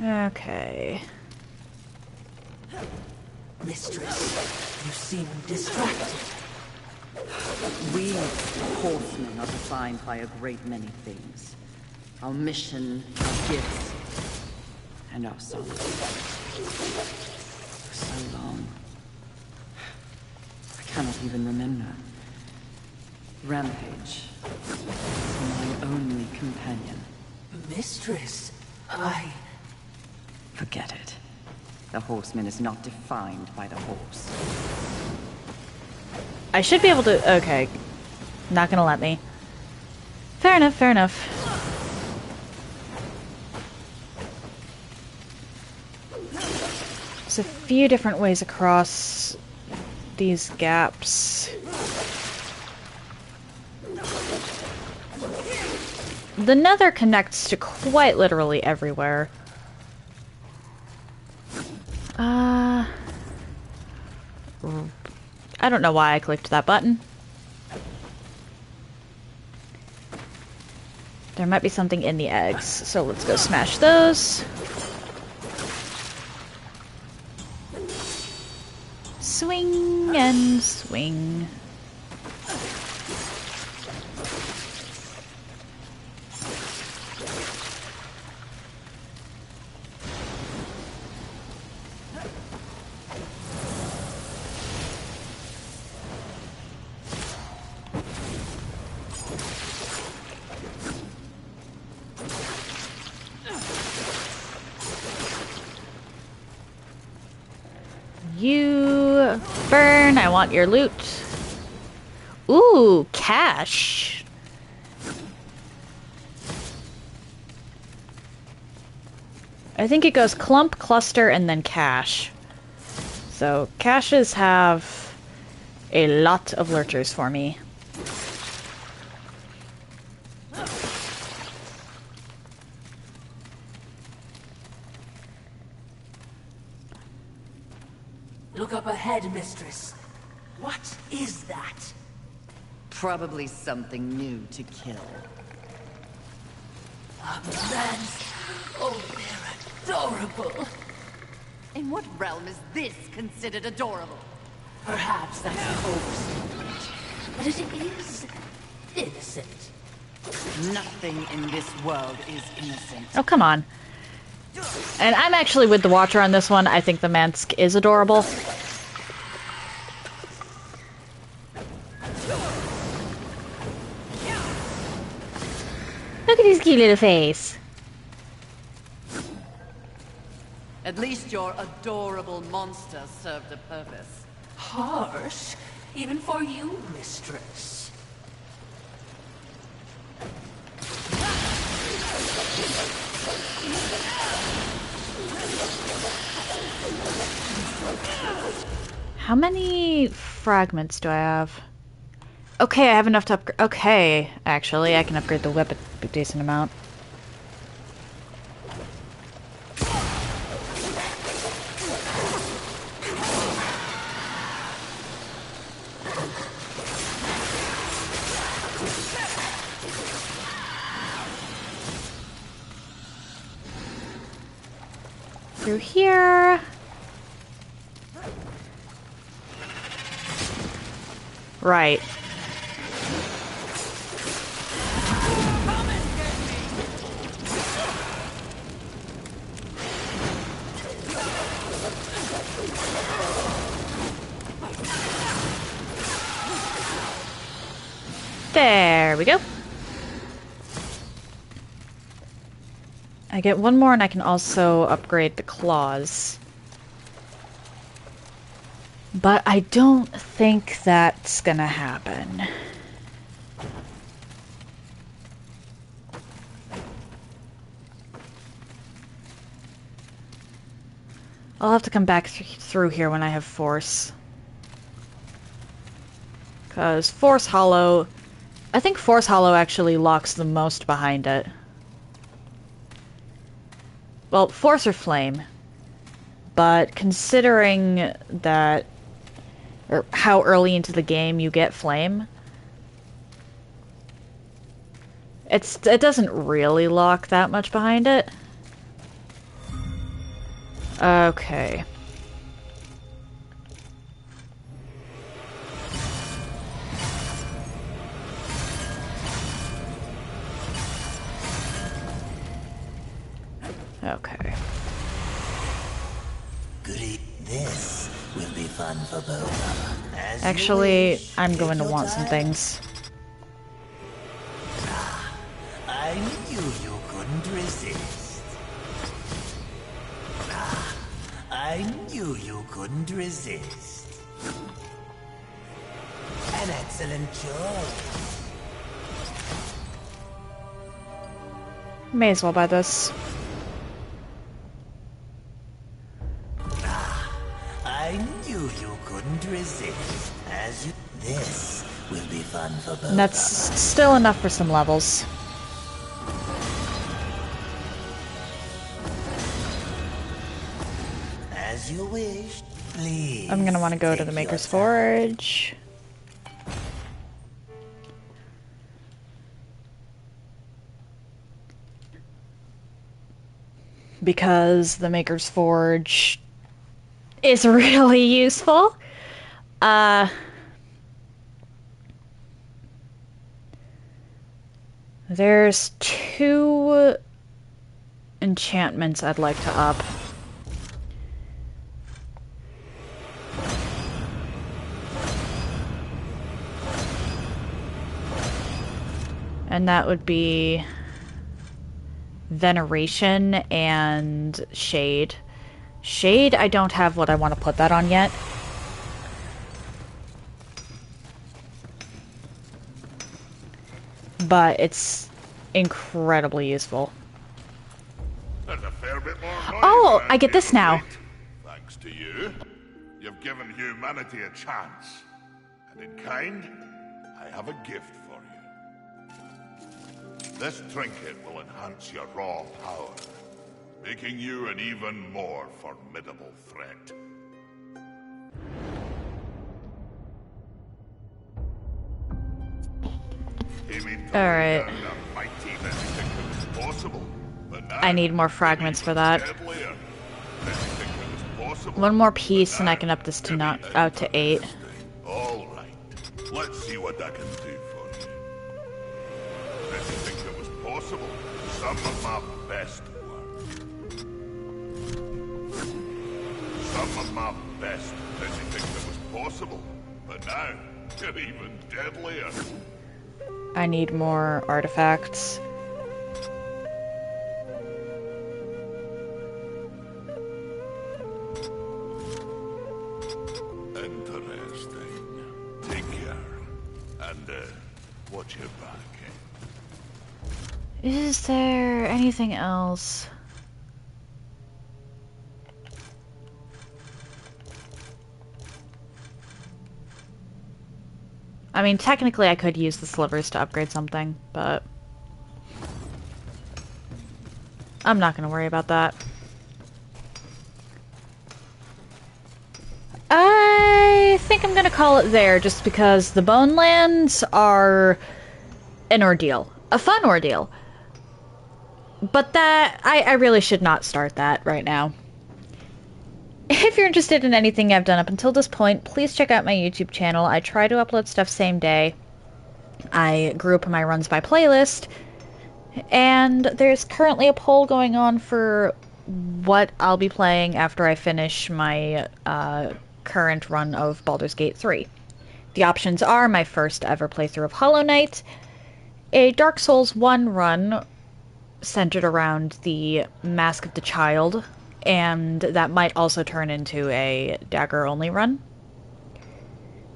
Okay. Mistress, you seem distracted. We, horsemen, are defined by a great many things. Our mission, our gifts, and our solitude. For so long, I cannot even remember. Rampage, my only companion. Mistress, Forget it. The horseman is not defined by the horse. I should be able to... Okay. Not gonna let me. Fair enough, fair enough. There's a few different ways across these gaps. The Nether connects to quite literally everywhere. I don't know why I clicked that button. There might be something in the eggs, so let's go smash those. Swing and swing. You burn, I want your loot. Ooh, cash. I think it goes clump, cluster, and then cache. So caches have a lot of lurchers for me. Look up ahead, mistress. What is that? Probably something new to kill. Lands. Oh, they're adorable. In what realm is this considered adorable? Perhaps that's an overstatement, but it is innocent. Nothing in this world is innocent. Oh, come on. And I'm actually with the Watcher on this one. I think the Mansk is adorable. Look at his cute little face. At least your adorable monster served a purpose. Harsh, even for you, mistress. How many fragments do I have? Okay, I have enough to upgrade. Okay, actually, I can upgrade the weapon a decent amount. Through here. Right. There we go. I get one more and I can also upgrade the claws. But I don't think that's gonna happen. I'll have to come back through here when I have Force. Because Force Hollow... I think Force Hollow actually locks the most behind it. Well, Force or Flame. But considering that... or how early into the game you get Flame... it doesn't really lock that much behind it. Okay. Okay. Goody, this will be fun for both. Actually, I'm going to want some things. I knew you couldn't resist. I I knew you couldn't resist. An excellent choice. May as well buy this. I knew you couldn't resist. This will be fun for both. And that's still enough for some levels. As you wish, please. I'm gonna want to go to the Maker's Forge. Because the Maker's Forge is really useful. There's 2 enchantments I'd like to up. And that would be Veneration and Shade. Shade, I don't have what I want to put that on yet. But it's incredibly useful. There's a fair bit more noise Oh, around I get this here, now. mate. Thanks to you, you've given humanity a chance. And in kind, I have a gift for you. This trinket will enhance your raw power, making you an even more formidable threat. Alright. I need more fragments for that. One more piece and I can up this to out to 8. Alright. Let's see what I can do for you. Did you think it was possible? Some of my best work. Some of my best. Did you think it was possible? But now, you're even deadlier. I need more artifacts. Interesting. Take care. And, watch your back, eh? Is there anything else? I mean, technically I could use the slivers to upgrade something, but I'm not going to worry about that. I think I'm going to call it there, just because the Bonelands are an ordeal. A fun ordeal. But that, I really should not start that right now. If you're interested in anything I've done up until this point, please check out my YouTube channel. I try to upload stuff same day. I group my runs by playlist. And there's currently a poll going on for what I'll be playing after I finish my current run of Baldur's Gate 3. The options are my first ever playthrough of Hollow Knight, a Dark Souls 1 run centered around the Mask of the Child, and that might also turn into a dagger-only run,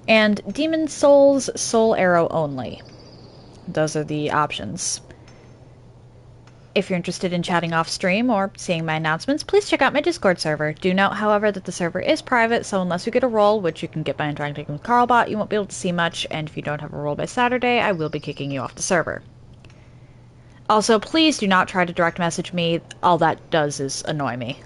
and Demon Souls Soul Arrow only. Those are the options. If you're interested in chatting off stream or seeing my announcements, please check out my Discord server. Do note, however, that the server is private, so unless you get a roll, which you can get by interacting with Carlbot, you won't be able to see much, and if you don't have a roll by Saturday, I will be kicking you off the server. Also, please do not try to direct message me. All that does is annoy me.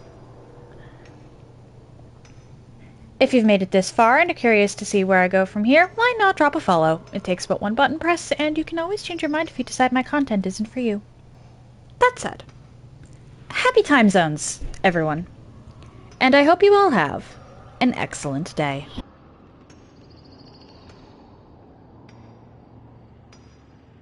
If you've made it this far and are curious to see where I go from here, why not drop a follow? It takes but one button press, and you can always change your mind if you decide my content isn't for you. That said, happy time zones, everyone. And I hope you all have an excellent day.